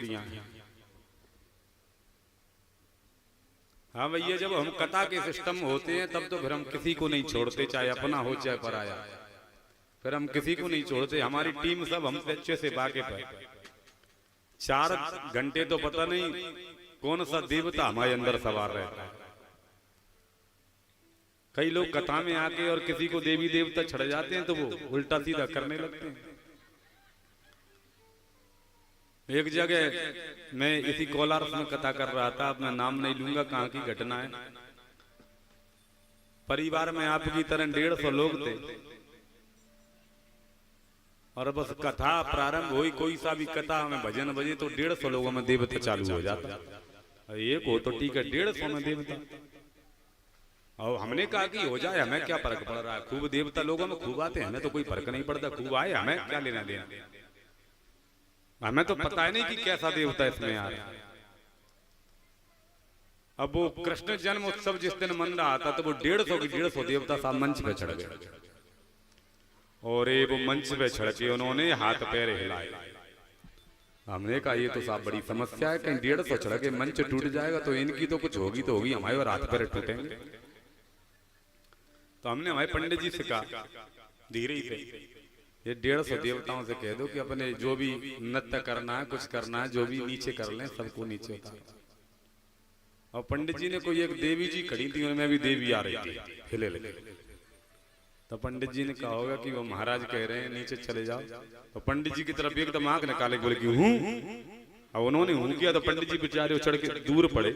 छुट्टियां हैं। हाँ भैया, जब हम कथा के सिस्टम होते हैं तब तो फिर हम किसी को नहीं छोड़ते, चाहे अपना हो चाहे पराया, फिर हम किसी को नहीं छोड़ते। हमारी टीम सब हमसे अच्छे से वाकिफ है। 4 घंटे तो पता नहीं कौन सा देवता हमारे अंदर सवार रहता है। कई लोग कथा में आके और किसी को देवी देवता छड़ जाते हैं तो वो उल्टा सीधा करने लगते हैं। एक जगह मैं इसी कोलारस में कथा कर रहा था, अब मैं नाम नहीं लूंगा, कहाँ की घटना है। परिवार में आपकी तरह 150 लोग थे और बस कथा प्रारंभ हुई, कोई सा भी कथा में भजन बजे तो 150 लोगों में देवता चालू हो जाता। एक हो तो ठीक है, 150 में देवता। और हमने कहा कि हो जाए, हमें क्या फर्क पड़ रहा है, खूब देवता लोगों में खूब आते हैं, हमें तो कोई फर्क नहीं पड़ता, खूब आए, हमें क्या लेना देना। हमें तो पता है नहीं कि कैसा देवता इसमें आ रहा है। अब वो कृष्ण जन्म उत्सव जिस दिन मन रहा था तो वो 150 देवता साहब मंच पे चढ़ गए और वो मंच पे चढ़ के उन्होंने हाथ पैर हिलाए। हमने कहा ये तो साहब बड़ी समस्या है, कहीं 150 चढ़ के मंच टूट जाएगा तो इनकी तो कुछ होगी तो होगी, हमारे और हाथ पैर टूटेंगे। तो हमने हमारे पंडित जी से कहा धीरे ही थे, ये 150 देवताओं से कह दो कि अपने जो भी नृत्य करना है, कुछ करना है, जो भी नीचे कर लें, सबको नीचे उतार। और पंडित जी ने कोई एक देवी जी खड़ी थी, उनमें भी देवी आ रही थी हिले लगे। तो पंडित जी ने कहा होगा कि वो महाराज कह रहे हैं नीचे चले जाओ। तो पंडित जी की तरफ एकदम आंख निकाले बोले कि हूं। और उन्होंने हूं किया तो पंडित जी बेचारे उछड़ के दूर पड़े।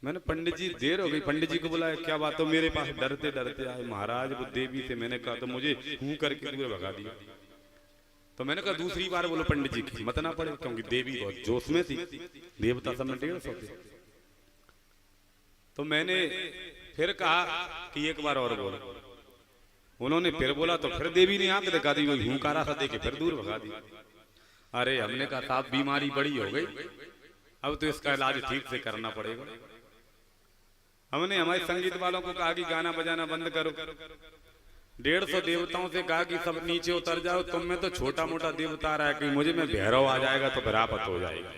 मैंने पंडित जी देर हो गई, पंडित जी को बुलाया, क्या बात हो, मेरे पास डरते डरते आए महाराज वो देवी से। मैंने कहा तो मुझे हूं करके दूर भगा दिया। तो मैंने कहा दूसरी बार बोलो पंडित जी की मत ना पड़े, क्योंकि देवी बहुत जोश में थी, देवता सब में 150 थे। तो मैंने फिर कहा कि एक बार और बोलो। उन्होंने फिर बोला तो फिर देवी ने आंख दिखा दी, वही हुंकारा सा देके फिर दूर भगा दी। अरे हमने कहा साहब बीमारी बड़ी हो गई, अब तो इसका इलाज ठीक से करना पड़ेगा। हमने हमारे संगीत वालों को कहा कि गाना बजाना बंद करो। 150 देवताओं से कहा कि सब नीचे उतर जाओ, तुम में तो छोटा मोटा देवता आ रहा है, कहीं मुझे में भैरव आ जाएगा तो फिर आपत हो जाएगा।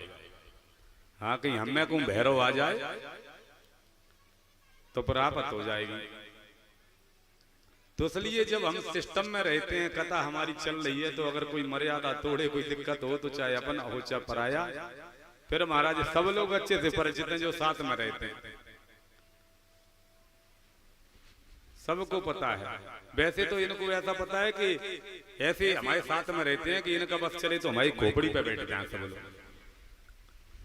हाँ कहीं हमें को भैरव आ जाए तो फिर आपत हो जाएगी। तो इसलिए जब हम सिस्टम में रहते हैं, कथा हमारी चल रही है, तो अगर कोई मर्यादा तोड़े, कोई दिक्कत हो, तो चाहे अपना हो चाहे पराया, फिर महाराज सब लोग अच्छे से परिचित हैं जो साथ में रहते हैं, सबको पता है। वैसे तो इनको ऐसा पता है कि ऐसे हमारे साथ में रहते हैं कि इनका बस चले तो हमारी खोपड़ी पे बैठ जाए सब लोग।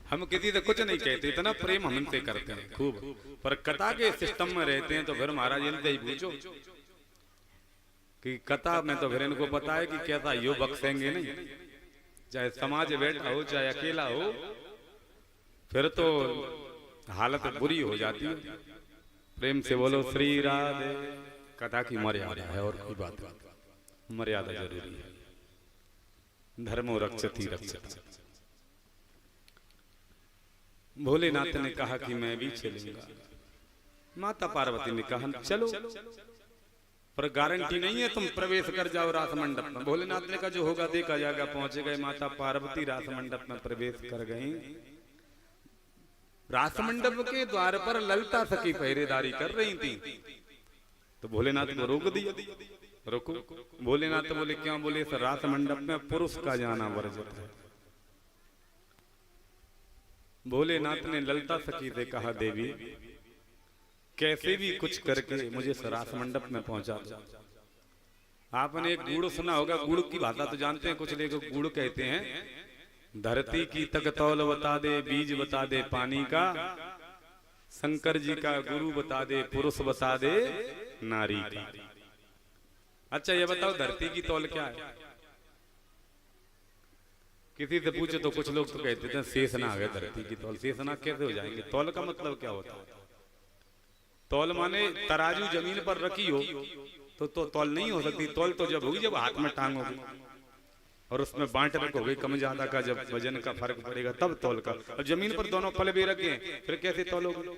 हम किसी से कुछ नहीं कहते, इतना प्रेम हम इनसे करते हैं खूब। पर कथा के सिस्टम में रहते हैं तो फिर महाराज इनसे ही पूछो कि कथा में तो फिर इनको पता है कि कैसा यो बख्शेंगे नहीं, चाहे समाज बैठा हो चाहे अकेला हो, फिर तो हालत बुरी हो जाती है। प्रेम से बोलो श्री राधे। कथा की मर्यादा है और कोई बात नहीं, मर्यादा जरूरी है। धर्मो रक्षति रक्षति। भोलेनाथ ने कहा कि मैं भी चलूंगा, माता पार्वती ने कहा चलो, पर गारंटी नहीं है तुम प्रवेश कर जाओ रास मंडप में। भोलेनाथ ने कहा जो होगा देखा जाएगा। पहुंचे गए, माता पार्वती रास मंडप में प्रवेश कर गई। रास मंडप के द्वार पर ललिता सखी पहरेदारी कर रही थी, तो भोलेनाथ को रोक दिया, रोको। भोलेनाथ बोले क्यों? बोले सर रास मंडप में पुरुष का जाना वर्जित है। भोलेनाथ ने ललिता सखी से कहा देवी कैसे भी कुछ करके मुझे रास मंडप में पहुंचा दो। आपने एक गुड़ सुना होगा, गुड़ की भाषा तो जानते हैं कुछ लोग। गुड़ कहते हैं धरती की तकतौल बता दे, बीज बता दे पानी का, शंकर जी का गुरु बता दे, पुरुष बता दे नारी का। अच्छा ये बताओ धरती की तौल क्या है? किसी से पूछे तो कुछ लोग तो कहते थे शेषनाग है धरती की तौल। शेषनाग कैसे हो जाएंगे? तौल का मतलब क्या होता है? तौल माने तराजू जमीन पर रखी हो तो तौल नहीं हो सकती। तौल तो जब होगी जब हाथ में टांग होगी और उसमें बांट रखोगे कम ज्यादा का, जब वजन का फर्क पड़ेगा तब तौल का। और जमीन पर दोनों पल भी रखे फिर कैसे तौलोगे?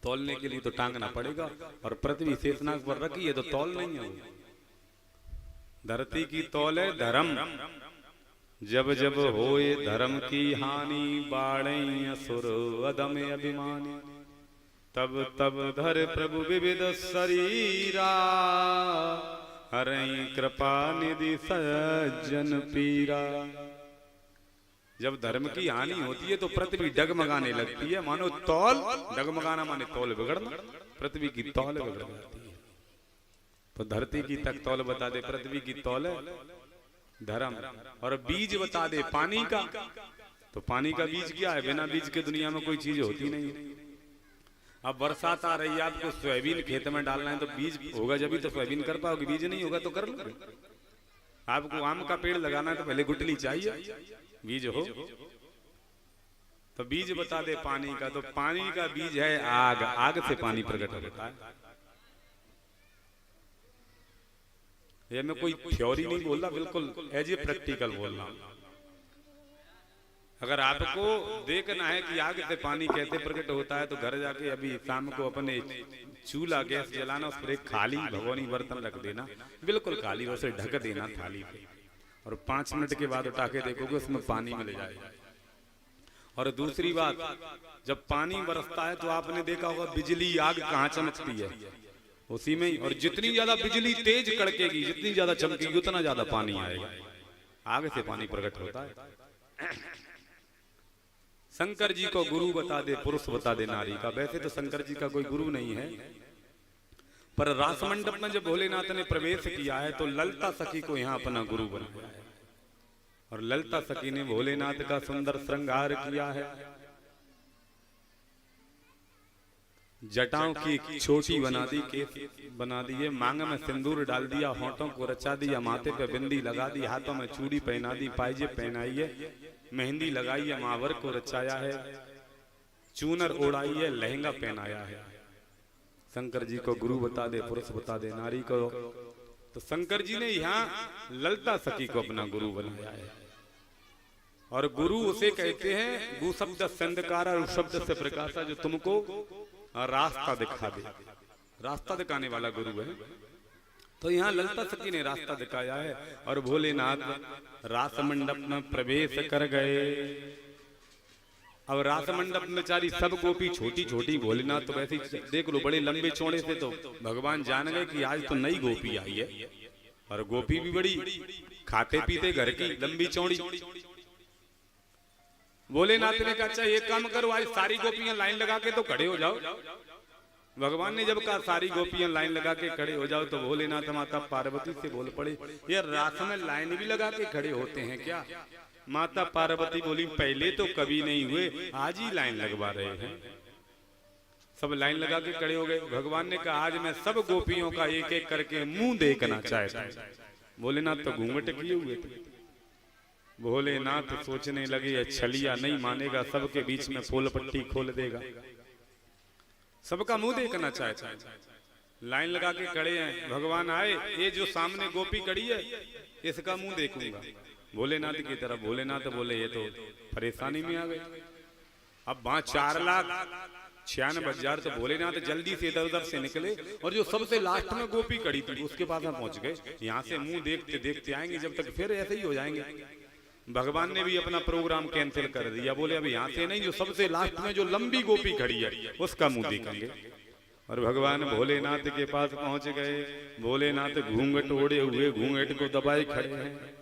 तौलने के लिए तो टांगना पड़ेगा। और पृथ्वी शेषनाग पर रखी है तो तौल नहीं है। धरती की तौल है धर्म, जब जब होए धर्म की हानि, बाड़े असुर अदम अभिमानी। तब तब धर प्रभु विविध शरीरा, हरई कृपा निधि सज्जन पीरा। जब धर्म की हानि होती है तो पृथ्वी डगमगाने लगती है, मानो तौल, डगमगाना माने तौल बिगड़ना, पृथ्वी की तौल बिगड़ जाती है। तो धरती की तक तौल बता दे, पृथ्वी की तौल धर्म। और बीज बता दे पानी का, तो पानी का बीज क्या है? बिना बीज के दुनिया में कोई चीज होती नहीं है। अब बरसात आ रही है, आपको सोयाबीन खेत में डालना है तो बीज होगा जब ही तो सोयाबीन कर पाओगे, बीज नहीं होगा तो कर लोगे। आपको आम का पेड़ लगाना है तो पहले गुठली चाहिए, बीज हो। तो बीज बता दे पानी का, तो पानी का बीज है आग, आग से पानी प्रकट होता है। ये मैं कोई थ्योरी नहीं बोल रहा, बिल्कुल एज ए प्रैक्टिकल बोल रहा हूं। अगर आपको देखना है कि आग से पानी कैसे प्रकट होता है तो घर जाके अभी शाम को अपने चूल्हा गैस जलाना, उस पर एक खाली भगोनी बर्तन रख देना, बिल्कुल खाली, उसे ढक देना थाली पे, और 5 मिनट के बाद उठा के देखोगे उसमें पानी मिल जाएगा। और दूसरी बात, जब पानी बरसता है तो आपने देखा होगा बिजली आग कहाँ चमकती है, उसी में ही। और जितनी ज्यादा बिजली तेज कड़केगी, जितनी ज्यादा चमकेगी, उतना ज्यादा पानी आएगा। आग से पानी प्रकट होता है। शंकर जी को गुरु बता दे, पुरुष बता दे नारी का। वैसे तो शंकर जी का कोई गुरु नहीं है, पर रास मंडप में जब भोलेनाथ ने प्रवेश किया है तो ललिता सखी को यहाँ अपना गुरु बनाया है। और ललिता सखी ने भोलेनाथ का सुंदर श्रृंगार किया है। जटाओं की छोटी बना दी, केस बना दिए, मांग में सिंदूर डाल दिया, होंठों को रचा दिया, माथे पे बिंदी लगा दी, हाथों में चूड़ी पहना दी, पायजे पहनाई है, मेहंदी लगाई है, महावर को रचाया है, चूनर ओढ़ाई है, लहंगा पहनाया है। शंकर जी को गुरु बता दे, पुरुष बता दे नारी को। तो शंकर जी ने यहाँ ललिता सखी को अपना गुरु बनाया है। और गुरु उसे कहते हैं, गु शब्द संधकारा, उ शब्द से प्रकाशा, जो तुमको रास्ता दिखा दे, रास्ता दिखाने वाला गुरु है। तो यहाँ ललिता सखी ने रास्ता दिखाया है। और भोलेनाथ रास मंडप में प्रवेश कर गए। अब रास मंडप में चारी सब गोपी छोटी छोटी, भोलेनाथ तो वैसे ही देख लो बड़े लंबे चौड़े से, तो भगवान जान गए कि आज तो नई गोपी आई है। और गोपी भी बड़ी खाते पीते घर की, लंबी चौड़ी। भोलेनाथ ने कहा अच्छा एक काम करो, आज सारी गोपियां लाइन लगा के तो खड़े हो जाओ। भगवान ने जब कहा सारी गोपियां लाइन लगा के खड़े हो जाओ, तो भोलेनाथ माता पार्वती से बोल पड़े, ये रास में लाइन भी लगा के खड़े होते हैं क्या? माता पार्वती बोली पहले तो कभी नहीं हुए, आज ही लाइन लगवा रहे हैं। सब लाइन लगा के खड़े हो गए। भगवान ने कहा आज मैं सब गोपियों का एक एक करके मुंह देखना चाहता हूं। भोलेनाथ तो घूंघट किए हुए थे। भोलेनाथ सोचने लगे छलिया नहीं मानेगा, सबके बीच में फूल पट्टी खोल देगा, सबका मुंह देखना चाहता है। लाइन लगा के खड़े हैं, भगवान आए, ये जो सामने गोपी खड़ी है इसका मुंह देखूंगा भोलेनाथ की तरफ। भोलेनाथ बोले ये तो परेशानी में आ गए। अब वहां 4,96,000, तो भोलेनाथ जल्दी से इधर उधर से निकले और जो सबसे लास्ट में गोपी खड़ी थी उसके पास हम पहुंच गए। यहाँ से मुंह देखते देखते आएंगे जब तक, फिर ऐसे ही हो जाएंगे। भगवान ने भी अपना प्रोग्राम कैंसिल कर दिया, बोले अब यहाँ से नहीं, जो सबसे लास्ट में जो लंबी गोपी खड़ी है उसका मुंह देखेंगे। और भगवान भोलेनाथ के पास पहुंच गए। भोलेनाथ घूंघट ओढ़े हुए, घूंघट को दबाए खड़े हैं।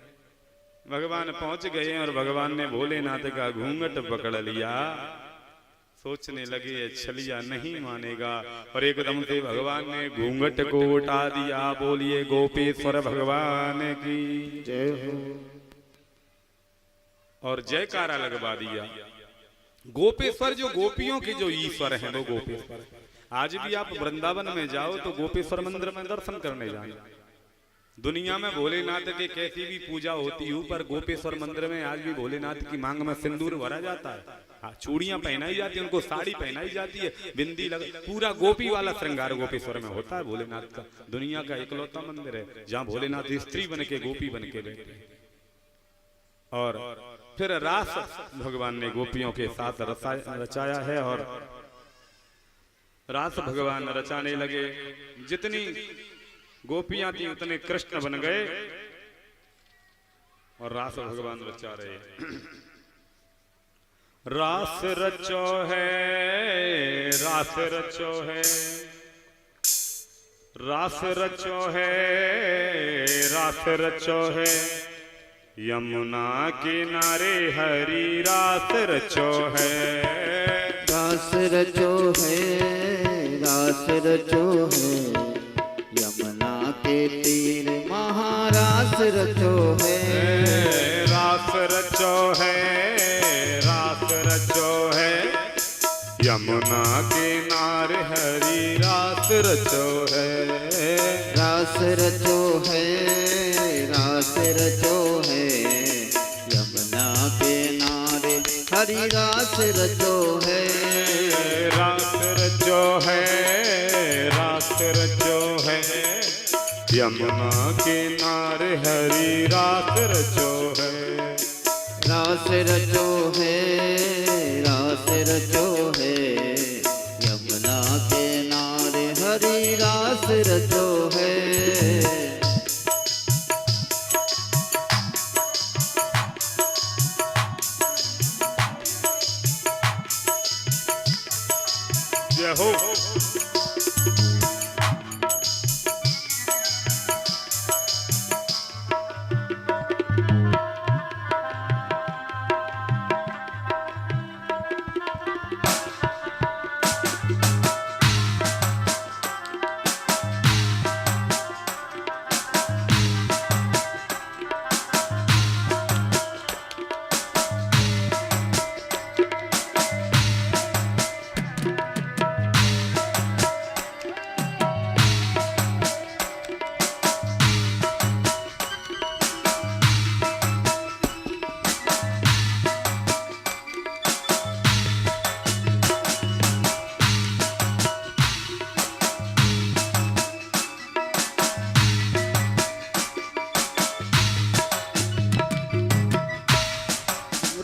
भगवान पहुंच गए और भगवान ने भोलेनाथ का घूंघट पकड़ लिया। सोचने लगे छलिया नहीं मानेगा, और एकदम से भगवान ने घूंघट को उठा दिया। बोलिए गोपेश्वर भगवान की जय हो, और जयकारा लगवा दिया। गोपेश्वर जो गोपियों के जो ईश्वर हैं वो गोपेश्वर। आज भी आप वृंदावन में जाओ तो गोपेश्वर मंदिर में दर्शन करने जाना। दुनिया में भोलेनाथ के कैसी भी पूजा होती हो, पर गोपेश्वर मंदिर में आज भी भोलेनाथ की मांग में सिंदूर भरा जाता है, चूड़ियां पहनाई जाती है, उनको साड़ी पहनाई जाती है, बिंदी लगा, पूरा गोपी वाला श्रृंगार गोपेश्वर में होता है भोलेनाथ का। दुनिया का इकलौता मंदिर है जहाँ भोलेनाथ स्त्री बन के, गोपी बन के बैठे हैं। और फिर रास भगवान ने गोपियों के साथ रचाया है। और रास भगवान रचाने लगे, जितनी गोपियां थी उतने कृष्ण बन गए। और रास भगवान रचा रहे। रास रचो है, रास रचो है, रास रचो है, रास रचो है, यमुना किनारे हरी रास रचो है। रास रचो है, रास रचो है, यमुना के तीर महारास रचो है। रास रचो है, रास रचो है, यमुना किनारे हरी रास रचो है। रास रचो है, रास रचो है, यमुना के नारे हरी रास रचो है। रास रचो है, रास रचो है, यमुना किनारे हरी रास रचो है। रास रचो है, रास रचो है, यमुना के नारे हरी रास रचो है। जय हो।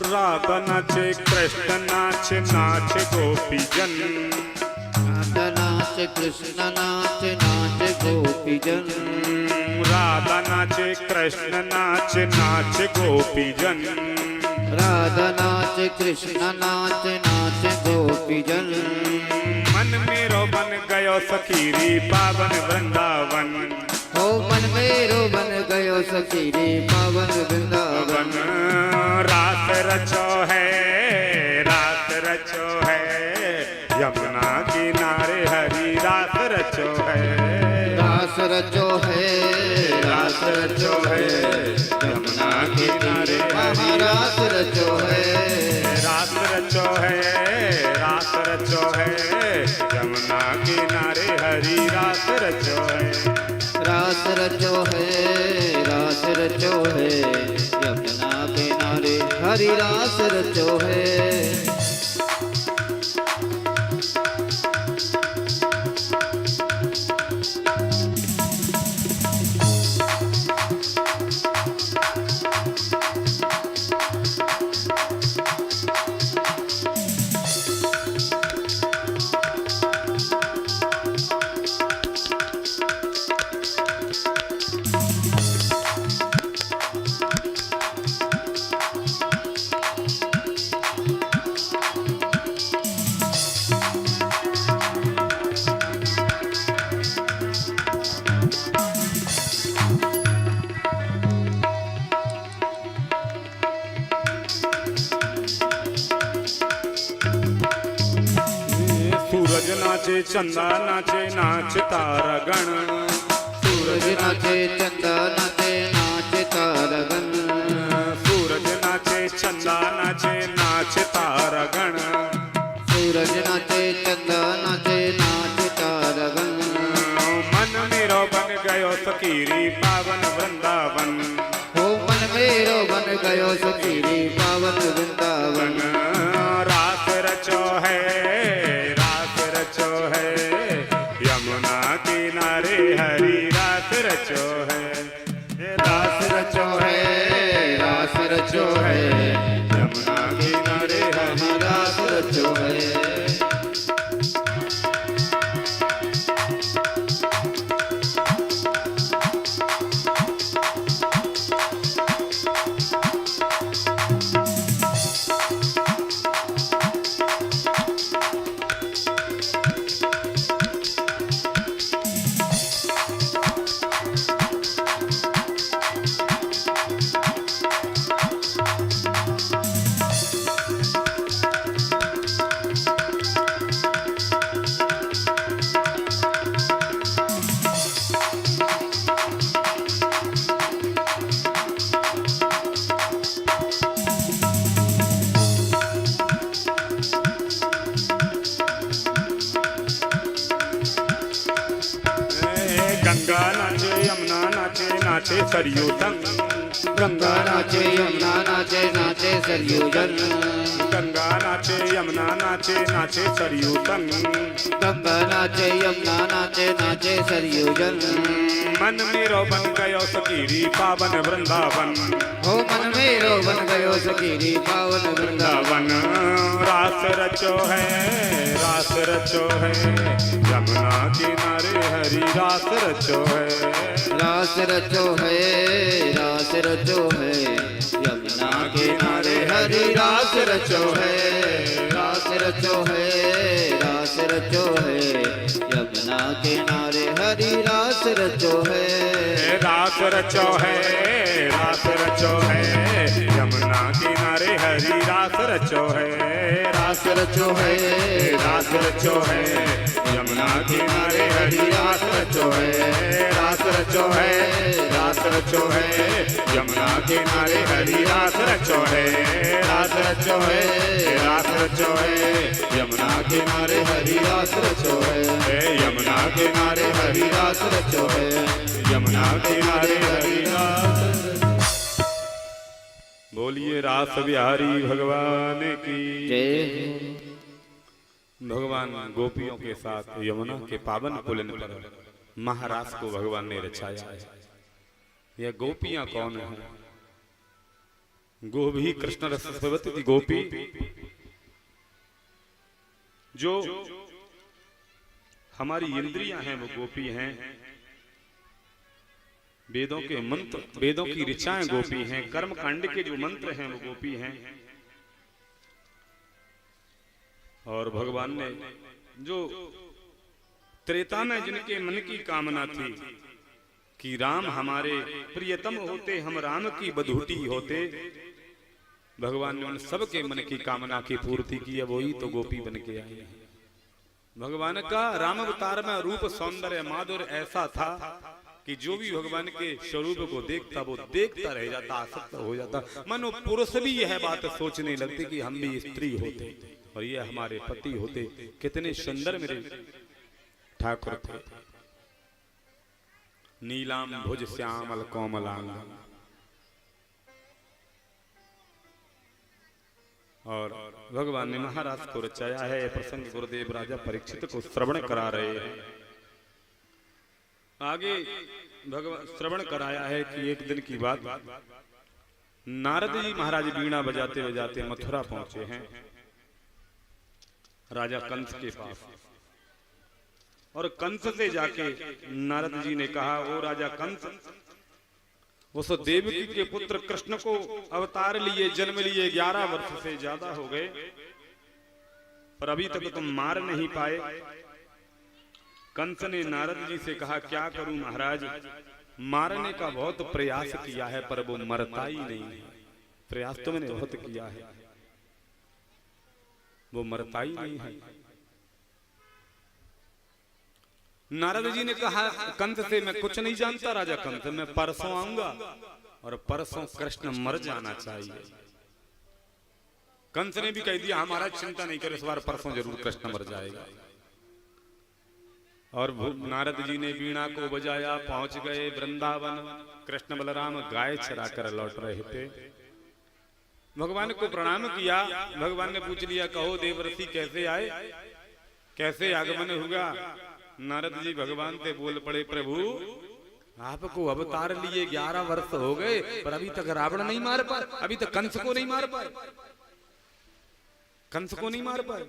राधा नाचे, कृष्ण नाच, नाच गोपी जन। राधा नाच, कृष्ण नाच, नाच गोपी जन। राधा नाचे, कृष्ण नाच, नाच गोपी जन। राधा नाच, कृष्ण नाच, नाच गोपी जन। मन मेरो बन गयो सखीरी पावन वृंदावन। हो मन मेरो बन गयो सखीरी पावन वृंदावन। रास रचो है, रास रचो है, यमुना किनारे हरी रास रचो है। रास रचो है, रास रचो है, यमुना किनारे महारास रचो है। रास रचो है, रास रचो है, यमुना किनारे हरी रास रचो है। रास रचो है, रास रचो है, यमुना किनारे हरि रास रचो है। सूरज नाचे, चंदा नाचे, नाच तारा गण। सूरज नाचे, चंदा नाचे, नाच तारा गण। सूरज नाचे, चंदा नाचे, नाच तारा गण। सूरज नाचे, चंदा नाचे, नाच तारा गण। मन मेरो बन गयो सखीरी पावन वृंदावन। हो मन मेरो बन गयो सखीरी पावन वृंदावन। रास रचो है, रास रचो है, यमुना किनारे हरी रास रचो है। रास रचो है, रास रचो है, यमुना किनारे हरी रास रचो है। नाचे सरयू संग, गंगा नाचे यमुना नाचे नाचे सरयू जल, गंगा नाचे यमुना नाचे नाचे सरयू संग, गंगा नाचे यमुना नाचे नाचे सरयू जल। मन मेरो बन गयो सकीरी पावन वृंदावन, हो मन मेरो बन गयो सकीरी पावन वृंदावन। रास रचो है, रास रचो है, यमुना किनारे हरि रास रचो है, रास रचो है, रास रचो है, यमुना किनारे हरि रास रचो है, रास रचो है, रास रचो है, यमुना किनारे हरि रास रचो है, रास रचो है, रास रचो है, यमुना किनारे हरि रास रचो है, रास रचो है, रास रचो है, यमुना किनारे हरि रास रचो है, रास रचो है, रास रचो है, यमुना किनारे हरि रास रचो है, रास रचो है, रास रचो है, यमुना किनारे हरि रास रचो है, यमुना किनारे हरि रास रचो है, यमुना किनारे हरि रास। बोलिए रास बिहारी भगवान की जय। भगवान गोपियों के साथ यमुना के पावन पुलिन पर महारास को भगवान ने रचाया है। यह गोपियां कौन है? गोभी कृष्ण रस सेवती गोपी, जो हमारी इंद्रियां हैं वो गोपी हैं, वेदों के मंत्र, वेदों की ऋचाएं गोपी हैं, कर्म कांड के जो मंत्र हैं वो गोपी हैं। और भगवान ने जो त्रेता में जिनके मन की कामना थी कि राम हमारे प्रियतम होते, हम राम की बधूटी होते, भगवान ने उन सबके मन की कामना की पूर्ति की है, वही तो गोपी बन के आई है। भगवान का राम अवतार में रूप सौंदर्य माधुर्य ऐसा था कि जो भी भगवान के स्वरूप को देखता वो देखता रह जाता, आसक्त हो जाता। मनो पुरुष भी यह बात सोचने लगते कि हम भी स्त्री होते और ये हमारे पति होते, कितने सुंदर मेरे ठाकुर थे। नीलाम भुज श्यामल कोमलांग। और भगवान ने महाराज को रचाया है। यह प्रसंग गुरुदेव राजा परीक्षित को श्रवण करा रहे हैं। आगे भगवान श्रवण कराया है कि एक दिन की बात, नारद जी महाराज वीणा बजाते बजाते मथुरा पहुंचे हैं राजा कंस के पास। और कंस से जाके नारद जी ने कहा, ओ राजा कंस, उस देवकी के पुत्र कृष्ण को अवतार लिए जन्म लिए 11 वर्ष से ज्यादा हो गए, पर अभी तक तुम मार नहीं पाए। कंस ने नारद जी से कहा, क्या करूं महाराज, मारने का बहुत प्रयास किया है पर वो मरता ही नहीं है। प्रयास तो मैंने बहुत किया है, वो मरता ही नहीं है। नारद जी ने कहा कंस से, मैं कुछ नहीं जानता राजा कंस, मैं परसों आऊंगा और परसों कृष्ण मर जाना चाहिए। कंस ने भी कह दिया, हमारा चिंता नहीं करे, इस बार परसों जरूर कृष्ण मर जाएगा। और नारद जी ने वीणा को बजाया, पहुंच गए वृंदावन। कृष्ण बलराम गाय चरा कर लौट रहे थे। भगवान को प्रणाम किया। भगवान ने पूछ लिया, कहो देवर्षि कैसे आए, कैसे आगमन हुआ। नारद जी भगवान से बोल पड़े, प्रभु आपको अवतार लिए 11 वर्ष हो गए पर अभी तक रावण नहीं मार पाए, अभी तक कंस को नहीं मार पाए, कंस को नहीं मार पाए।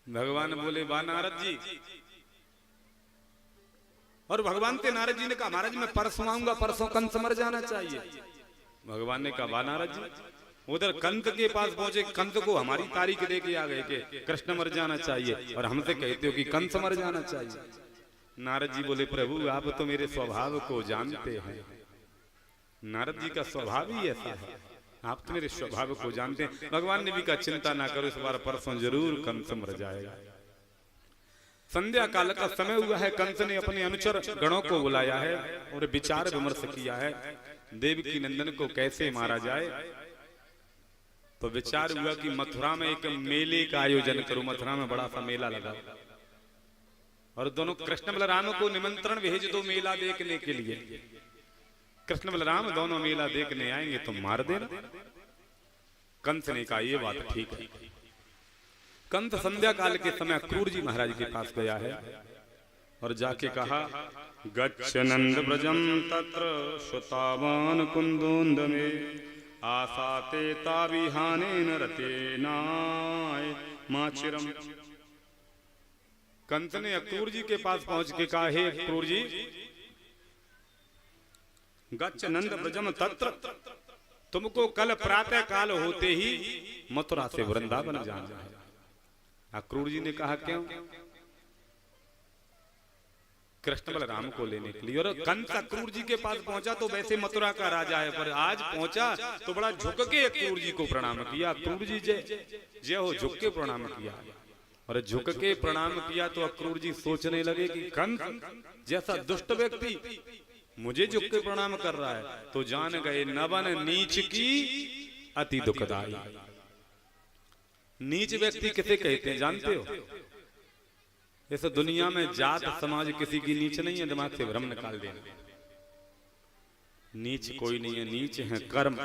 भगवान बोले, वाह नारद जी। और भगवान से नारद जी ने कहा, महाराज मैं परसों आऊंगा, परसों कंस मर जाना चाहिए। भगवान ने कहा, वाह नारद जी। उधर कंस के पास पहुंचे, कंस को हमारी तारीख दे के आ गए कि कृष्ण मर जाना चाहिए और हमसे कहते हो कि कंस मर जाना चाहिए। नारद जी बोले, प्रभु आप तो मेरे स्वभाव को जानते हैं। नारद जी का स्वभाव ही ऐसा है, आप तो मेरे स्वभाव को जानते हैं। भगवान ने भी कहा, चिंता ना करो, इस बार परसों जरूर कंस मर जाएगा। संध्या काल का समय हुआ है। कंस ने अपने अनुचर गणों को बुलाया है और विचार विमर्श किया है देवकी नंदन को कैसे मारा जाए। तो विचार हुआ कि मथुरा में एक मेले का आयोजन करूं। मथुरा में बड़ा सा मेला लगा और दोनों कृष्ण बलराम को निमंत्रण भेज दो मेला देखने के लिए। कृष्ण बलराम दोनों मेला देखने आएंगे तो मार देना। कंस ने कहा ये बात ठीक है। कंस संध्या काल के समय क्रूर जी महाराज के पास गया है और जाके कहा, गच्छ नंद ब्रजम तत्र श्रुतावान कुंदोंद में आसाते ताविहाने नरते नाय माचिरम। कंस ने अक्रूर जी के पास पहुंच के कहा, हे अक्रूर जी, गच्छ नंद ब्रजम तत्र, तुमको कल प्रातः काल होते ही मथुरा से वृंदावन जाना है। अक्रूर जी ने कहा क्यों? कृष्ण बलराम को लेने के लिए। और कंस अक्रूर जी के पास पहुंचा तो वैसे मथुरा का राजा है, पर आज पहुंचा तो बड़ा झुक के अक्रूर जी को प्रणाम किया। अक्रूर जी जय हो, झुक के प्रणाम किया। और झुक के प्रणाम किया तो अक्रूर जी सोचने लगे कि कंस जैसा दुष्ट व्यक्ति मुझे झुक के प्रणाम कर रहा है, तो जान गए नवन नीच की अति दुखदाई। नीच व्यक्ति किसे कहते हैं जानते हो? इस दुनिया में जात समाज किसी की नीच नहीं है, दिमाग से भ्रम निकाल देना। नीच कोई नहीं है, नीच है कर्म।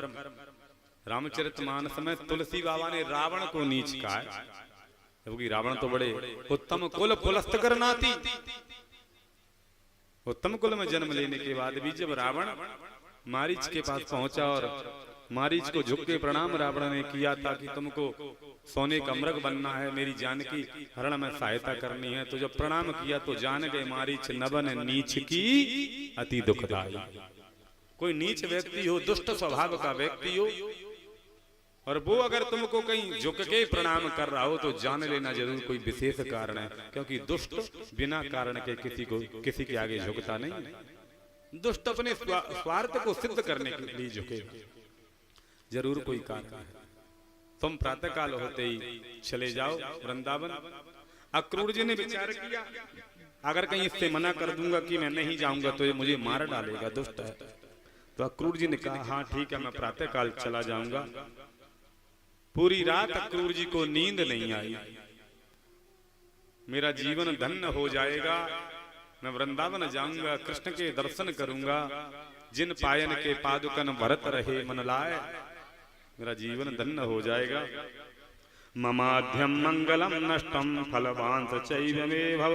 रामचरितमानस में तुलसी बाबा ने रावण को नीच कहा है, क्योंकि रावण तो बड़े उत्तम कुल पुलस्त करनाती, उत्तम कुल में जन्म लेने के बाद भी जब रावण मारीच के पास पहुंचा और मारीच को झुक के प्रणाम रावण ने किया था कि तुमको सोने का मृग बनना है, मेरी जानकी हरण में सहायता करनी है, तो जब प्रणाम किया तो जान गए मारीच नवन नीच की अति दुखदाई। कोई नीच व्यक्ति हो, दुष्ट स्वभाव का व्यक्ति हो, और वो अगर तुमको कहीं झुक के प्रणाम कर रहा हो तो जान लेना जरूर कोई विशेष कारण है, क्योंकि दुष्ट बिना कारण के किसी के आगे झुकता नहीं। दुष्ट अपने स्वार्थ को सिद्ध करने के लिए झुके, जरूर कोई कारण है। तुम प्रातः काल होते ही चले जाओ वृंदावन। अक्रूर जी ने विचार किया, अगर कहीं इससे मना कर दूंगा कि मैं नहीं जाऊंगा तो ये मुझे मार डालेगा, दुष्ट है। तो अक्रूर जी ने कहा, हाँ ठीक है, मैं प्रातः काल चला जाऊंगा। पूरी रात अक्रूर जी को नींद नहीं आई। मेरा जीवन धन्य हो जाएगा, मैं वृंदावन जाऊंगा, कृष्ण के दर्शन करूंगा, जिन पायन के पादुकन भरत रहे मन लाए, मेरा जीवन धन्य हो जाएगा। ममाध्यम मंगलम नष्टम फलवांस चैव मे भव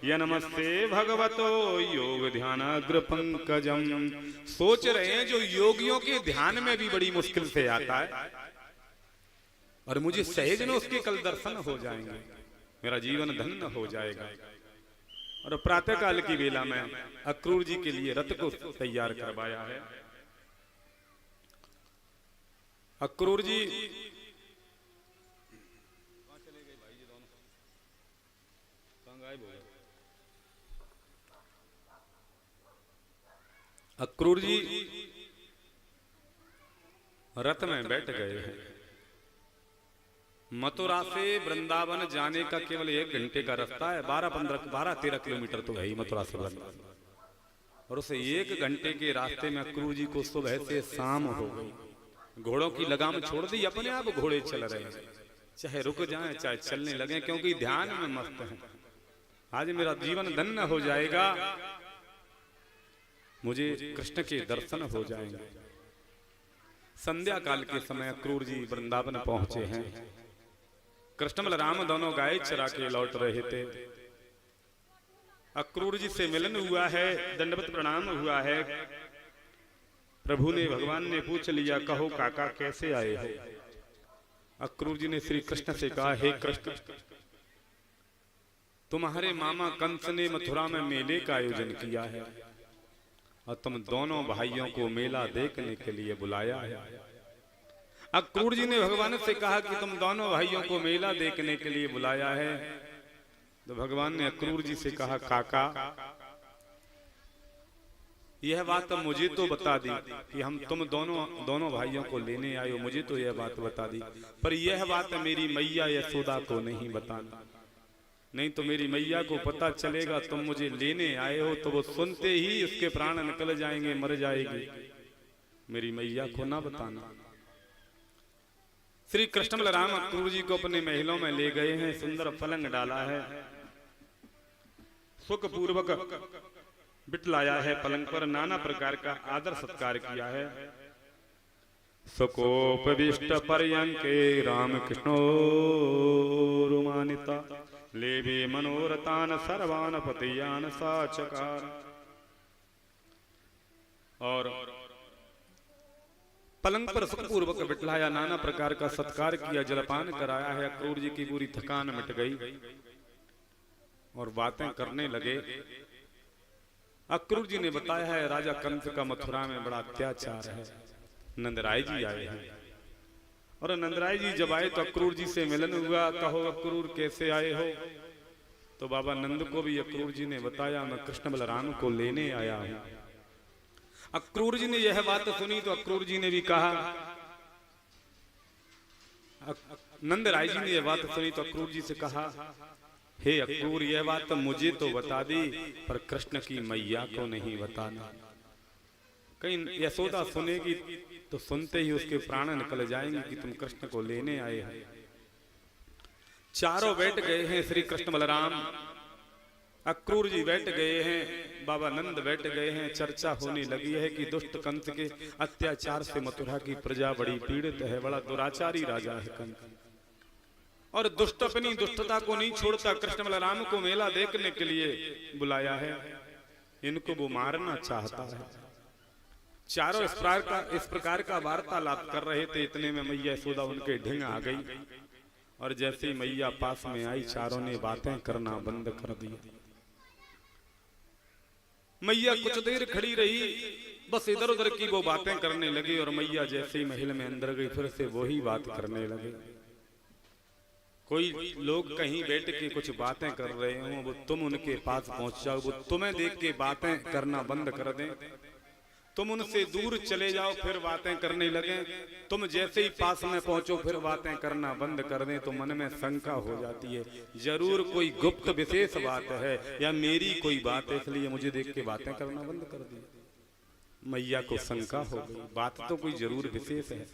यनमस्ते भगवतो योग ध्यानाग्र पंकजम। सोच रहे हैं जो योगियों के ध्यान में भी बड़ी मुश्किल से आता है, और मुझे सहज में उसके कल दर्शन हो जाएंगे, मेरा जीवन धन्य हो जाएगा। और प्रातः काल की वेला में अक्रूर जी के लिए रथ को तैयार करवाया है। अक्रूर जी अक्रूर जी रथ में बैठ गए हैं। मथुरा से वृंदावन जाने का केवल 1 घंटे का रास्ता है, 12-13 किलोमीटर तो है ही मथुरा से वृंदावन। और उसे 1 घंटे के रास्ते में अक्रूर जी को सुबह से शाम हो गई। घोड़ों की लगाम छोड़ दी, अपने आप घोड़े चल रहे हैं, चाहे रुक जाएं चाहे चलने लगे, क्योंकि ध्यान में मस्त हैं। आज मेरा जीवन धन्य हो जाएगा, मुझे कृष्ण के दर्शन हो जाएंगे। संध्या काल के समय अक्रूर जी वृंदावन पहुंचे हैं। कृष्ण बलराम दोनों गाय चरा के लौट रहे थे। अक्रूर जी से मिलन हुआ है, दंडवत प्रणाम हुआ है। प्रभु ने, भगवान ने पूछ लिया, कहो काका कैसे आए हो? अक्रूर जी ने श्री कृष्ण से कहा, हे कृष्ण, तुम्हारे मामा कंस ने मथुरा में मेले का आयोजन किया है और तुम दोनों भाइयों को मेला देखने के लिए बुलाया है। अक्रूर जी ने भगवान से कहा कि तुम दोनों भाइयों को मेला देखने के लिए बुलाया है। तो भगवान ने अक्रूर जी से कहा, काका यह बात मुझे तो बता दी कि हम तुम दोनों भाइयों को लेने आए हो, मुझे तो यह बात बता दी, पर यह बात मेरी मैया यशोदा को नहीं बताना, नहीं तो मेरी मैया को पता चलेगा तुम मुझे लेने आए हो तो वो सुनते ही उसके प्राण निकल जाएंगे, मर जाएगी। मेरी मैया को ना बताना। श्री कृष्ण बलराम अक्रूर जी को अपने महलों में ले गए हैं। सुंदर पलंग डाला है, सुख पूर्वक बिठलाया है पलंग पर, नाना प्रकार का आदर सत्कार किया है। सुकोपविष्ट पर्यंके राम कृष्णोरुमानिता लेवे मनोरथान सर्वान पतियान साचकार। और पलंग पर सुखपूर्वक बिठलाया, नाना प्रकार का सत्कार किया, जलपान कराया है। अक्रूर जी की पूरी थकान मिट गई और बातें करने लगे। अक्रूर जी ने बताया है राजा कंस का मथुरा में बड़ा अत्याचार है। नंदराय जी आए हैं और नंदराय जी जब आए तो अक्रूर जी से मिलन हुआ। कहो अक्रूर कैसे आए हो? तो बाबा नंद को भी अक्रूर जी ने बताया मैं कृष्ण बलराम को लेने आया हूं। अक्रूर जी ने यह बात सुनी तो अक्रूर जी ने भी कहा, नंदराय जी ने यह बात सुनी तो अक्रूर जी से कहा, हे अक्रूर यह बात मुझे तो बता दी पर कृष्ण की मैया को नहीं बताना। कहीं यशोदा सुनेगी तो सुनते ही उसके प्राण निकल जाएंगे कि तुम कृष्ण को लेने आए हो। चारों बैठ गए हैं, श्री कृष्ण बलराम, अक्रूर जी बैठ गए हैं, बाबा नंद बैठ गए हैं। चर्चा होने लगी है कि दुष्ट कंस के अत्याचार से मथुरा की प्रजा बड़ी पीड़ित है। बड़ा दुराचारी राजा है कंस और दुष्ट अपनी दुष्टता को नहीं छोड़ता। कृष्ण बलराम को मेला देखने के लिए बुलाया है, इनको वो मारना चाहता है। चारों इस प्रकार का वार्तालाप कर रहे थे। इतने में मैया यशोदा उनके ढिंग आ गई और जैसे ही मैया पास में आई चारों ने बातें करना बंद कर दिया। मैया कुछ देर खड़ी रही, बस इधर उधर की वो बातें करने लगी और मैया जैसे ही महल में अंदर गई फिर से वही बात करने लगे। कोई लोग कहीं बैठ के कुछ बातें कर रहे हो, वो तुम उनके पास पहुंच जाओ, वो तुम्हें देख के बातें करना बंद कर दें। तुम उनसे दूर चले जाओ फिर बातें करने लगे। तुम जैसे ही पास में पहुंचो फिर बातें करना बंद कर दें तो मन में शंका हो जाती है, जरूर कोई गुप्त विशेष बात है या मेरी कोई बात है, इसलिए मुझे देख के बातें करना बंद कर दी। मैया को शंका हो गई, बात तो कोई जरूर विशेष है,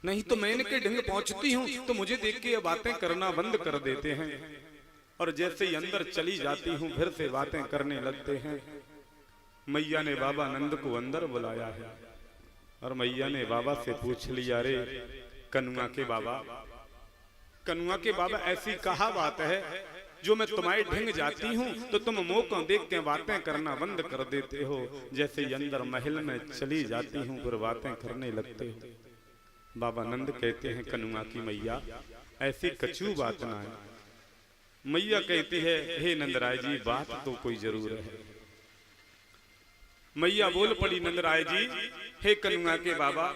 नहीं तो मैं इनके ढंग पहुंचती हूँ तो मुझे देख के ये बातें करना बंद कर देते हैं और जैसे ही अंदर चली जाती हूँ फिर से बातें करने लगते हैं। मैया ने बाबा नंद को अंदर बुलाया है और मैया ने बाबा से पूछ लिया, रे कनुआ के बाबा ऐसी कहा बात है जो मैं तुम्हारे ढंग जाती हूँ तो तुम मुंह को देख के बातें करना बंद कर देते हो, जैसे ही अंदर महल में चली जाती हूँ फिर बातें करने लगते हो। बाबा नंद कहते हैं कनुआ की मैया ऐसी कछू बात ना है। मैया कहती है, हे नंदराय जी बात तो कोई जरूर है। मैया बोल पड़ी, नंदराय जी हे कनुआ के बाबा,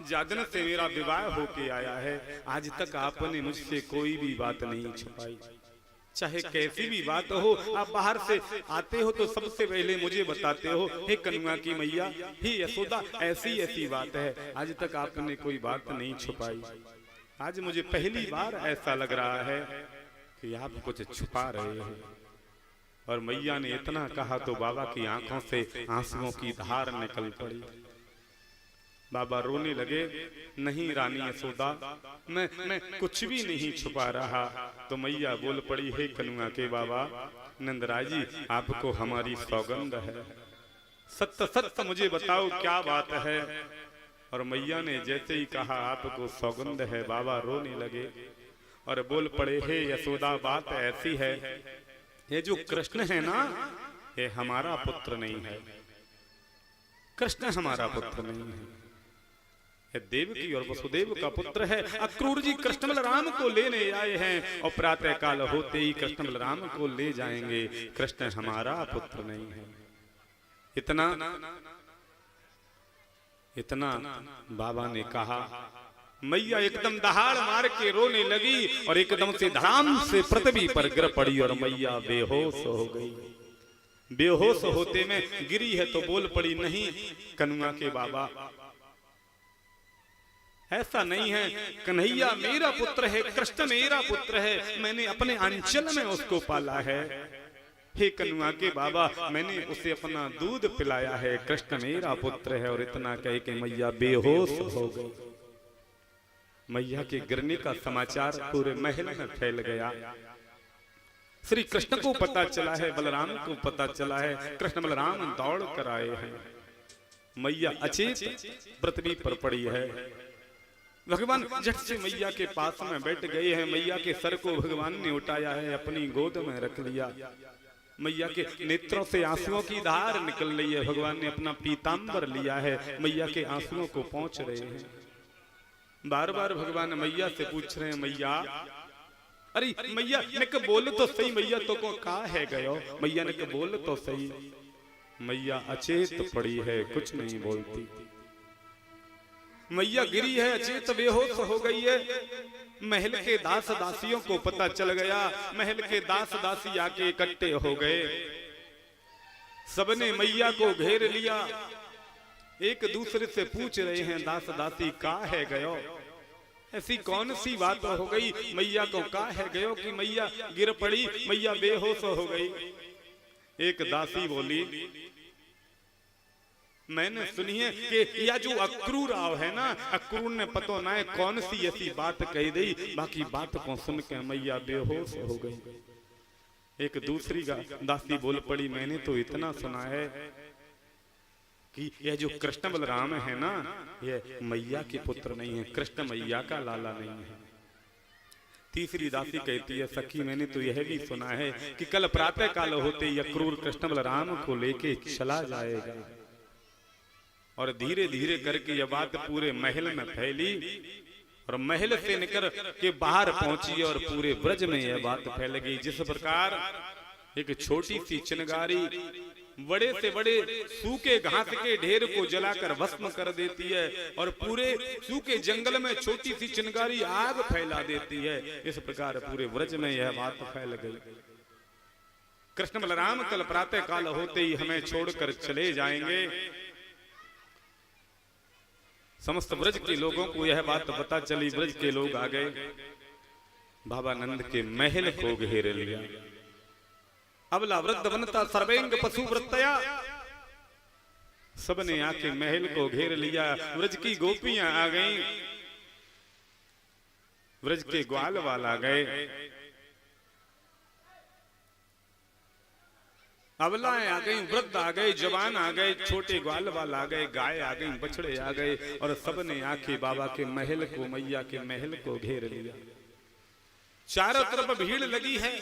जादन से मेरा विवाह होके आया है, आज तक आपने मुझसे कोई भी बात नहीं छुपाई, चाहे कैसी भी बात हो। आप बाहर से आते हो तो सबसे पहले मुझे बताते हो, हे कनुआ की मैया, हे यशोदा ऐसी ऐसी बात है, आज तक आपने कोई बात नहीं छुपाई। आज मुझे पहली बार ऐसा लग रहा है कि आप कुछ छुपा रहे हो। और मैया ने इतना कहा तो बाबा की आंखों से आंसुओं की धार निकल पड़ी। बाबा रोने लगे, नहीं रानी यशोदा मैं कुछ भी नहीं छुपा रहा। तो मैया बोल पड़ी, हे कनुआ के बाबा नंदराय जी आपको हमारी सौगंध है, सत्य सत्य मुझे बताओ क्या बात है। और मैया ने जैसे ही कहा आपको सौगंध है, बाबा रोने लगे और बोल पड़े, हे यशोदा बात ऐसी है, ये जो कृष्ण है ना ये हमारा पुत्र नहीं है, कृष्ण हमारा पुत्र नहीं है, ये देवकी और वसुदेव का पुत्र है। अक्रूर जी कृष्ण बलराम को लेने आए हैं और प्रातः काल होते ही कृष्ण बलराम को ले जाएंगे, कृष्ण हमारा पुत्र नहीं है। इतना बाबा ने कहा। मैया एकदम दहाड़ मार के रोने लगी और एकदम से धड़ाम से पृथ्वी पर गिर पड़ी और मैया बेहोश हो गई। बेहोश होते में गिरी है तो बोल पड़ी, नहीं कनुआ के बाबा ऐसा नहीं है, कन्हैया मेरा पुत्र है, कृष्ण मेरा पुत्र है, मैंने अपने अंचल में उसको पाला है। हे कनुआ के बाबा मैंने उसे अपना दूध पिलाया है, कृष्ण मेरा पुत्र है। और इतना कह के मैया बेहोश हो गई। मैया के गिरने का समाचार पूरे महल में फैल गया। श्री कृष्ण को पता चला है, बलराम को पता चला है, कृष्ण बलराम दौड़ कर आए हैं। मैया अचेत पृथ्वी पर पड़ी है। भगवान झट से मैया के पास में बैठ गए हैं। मैया के सर को भगवान ने उठाया है, अपनी गोद में रख लिया। मैया के नेत्रों से आंसुओं की धार निकल रही है। भगवान ने अपना पीतांबर लिया है, मैया के आंसुओं को पोंछ रहे हैं। बार बार भगवान मैया से पूछ रहे हैं, मैया अरे मैया ने के बोल तो सही, मैया तो को का है गयो, मैया ने के बोल तो सही। मैया अचेत पड़ी है, कुछ नहीं बोलती। मैया गिरी है, अचेत बेहोश हो गई है। महल के दास दासियों को पता चल गया। महल के दास दासी आके इकट्ठे हो गए। सबने मैया को घेर लिया। एक दूसरे से पूछ रहे हैं, दास दासी का है गयो, ऐसी कौन सी बात हो गई, मैया को का है गयो कि मैया गिर पड़ी, मैया बेहोश हो गई। एक दासी बोली, मैंने सुनी है कि या जो अक्रूर राव है ना, अक्रूर ने पतो ना है कौन सी ऐसी बात कही दी, बाकी बात को सुन के मैया बेहोश हो गई। एक दूसरी दासी बोल पड़ी, मैंने तो इतना सुना है कि यह जो कृष्ण बलराम है ना, यह मैया के पुत्र नहीं है, कृष्ण मैया का लाला नहीं है। तीसरी दासी कहती है, सखी मैंने तो यह भी सुना है कि कल प्रातः काल होते ही अक्रूर कृष्ण बलराम को लेके चला जाएगा। और धीरे धीरे करके यह बात पूरे महल में फैली और महल से निकल के बाहर पहुंची और पूरे ब्रज में यह बात फैल गई। जिस प्रकार एक छोटी सी चिनगारी बड़े से बड़े सूखे घास के ढेर को जलाकर भस्म कर देती है और पूरे सूखे जंगल में छोटी सी चिनगारी आग फैला देती है, इस प्रकार पूरे ब्रज में यह बात फैल गई। कृष्ण बलराम कल प्रातः काल होते ही हमें छोड़कर चले जाएंगे। समस्त ब्रज के लोगों को यह बात पता चली। ब्रज के लोग आ गए, बाबा नंद के महल को घेर लिया। अबला वृद्ध वनता सर्वेंग पशु वृत्तया, सबने आके महल को घेर लिया। ब्रज की गोपियां आ गईं, ब्रज के ग्वाल वाल आ गए, अबलाएं आ गई, वृद्ध आ गए, जवान आ गए, छोटे ग्वाल वाल आ गए, गाय आ गई, बछड़े आ गए और सबने आके बाबा के महल को, मैया के महल को घेर लिया। चारों तरफ भीड़ लगी है,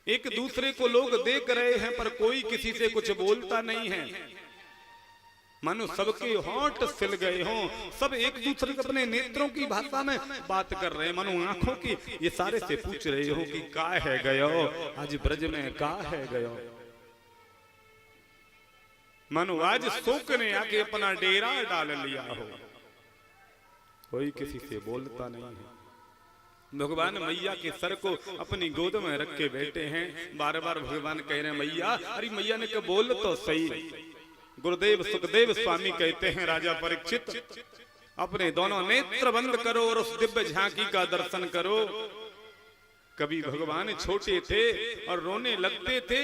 एक दूसरे को लोग देख रहे हैं पर कोई किसी से कुछ बोलता नहीं है। मानो सबके होंठ सिल गए हों, सब एक दूसरे से अपने नेत्रों की भाषा में बात कर रहे हैं। मानो आंखों की ये सारे से पूछ रहे हो कि का है गयो, आज ब्रज में का है गयो। मानो आज शोक ने आके अपना डेरा डाल लिया हो, कोई किसी से बोलता नहीं है। भगवान मैया के सर को अपनी गोद में रख के बैठे हैं। बार बार भगवान कह रहे हैं, मैया अरे मैया ने कहा बोल तो सही। गुरुदेव सुखदेव स्वामी कहते हैं, राजा परीक्षित अपने दोनों नेत्र बंद करो और उस दिव्य झांकी का दर्शन करो। कभी भगवान छोटे थे और रोने लगते थे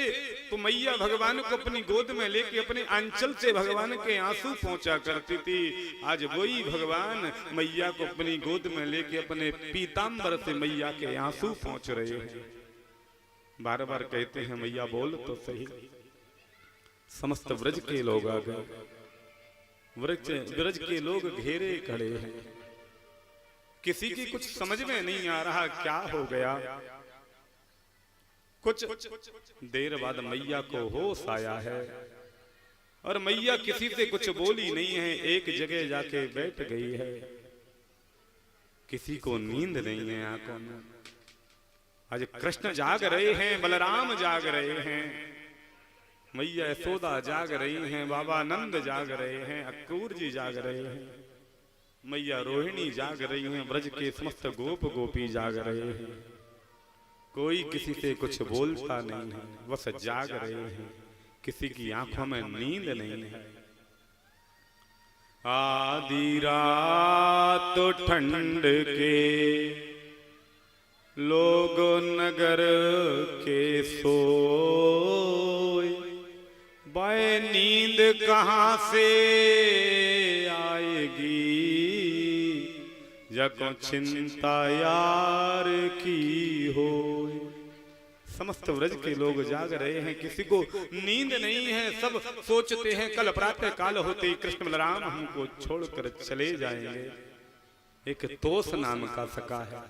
तो मैया भगवान को अपनी गोद में लेके अपने आंचल से भगवान के आंसू पहुंचा करती थी। आज वही भगवान मैया को अपनी गोद में लेके अपने पीतांबर से मैया के आंसू पहुंच रहे हैं। बार बार कहते हैं, मैया बोल तो सही। समस्त ब्रज के लोग आ गए, ब्रज के लोग घेरे खड़े हैं। किसी की कुछ समझ में नहीं आ रहा क्या हो गया। कुछ देर बाद मैया को होश आया है और मैया किसी से कुछ बोली नहीं है, एक जगह जाके बैठ गई है। किसी को नींद नहीं है आंखों में। आज कृष्ण जाग रहे हैं, बलराम जाग रहे हैं, मैया यशोदा जाग रही हैं, बाबा नंद जाग रहे हैं, अक्रूर जी जाग रहे हैं, मैया रोहिणी जाग रही हैं, ब्रज के समस्त गोप गोपी जाग रहे हैं। कोई किसी से कुछ बोलता नहीं है, बस जाग रहे हैं। किसी की आंखों में नींद नहीं है। आधी रात तो ठंड के लोग नगर के सोए, बाय नींद कहाँ से आएगी, जको चिंता यार की हो। समस्त व्रज के लोग जाग रहे हैं, किसी को नींद नहीं है। सब सोचते हैं कल प्रातः काल होते ही कृष्ण बलराम हमको छोड़कर चले जाएंगे। एक तोस नाम का सखा है,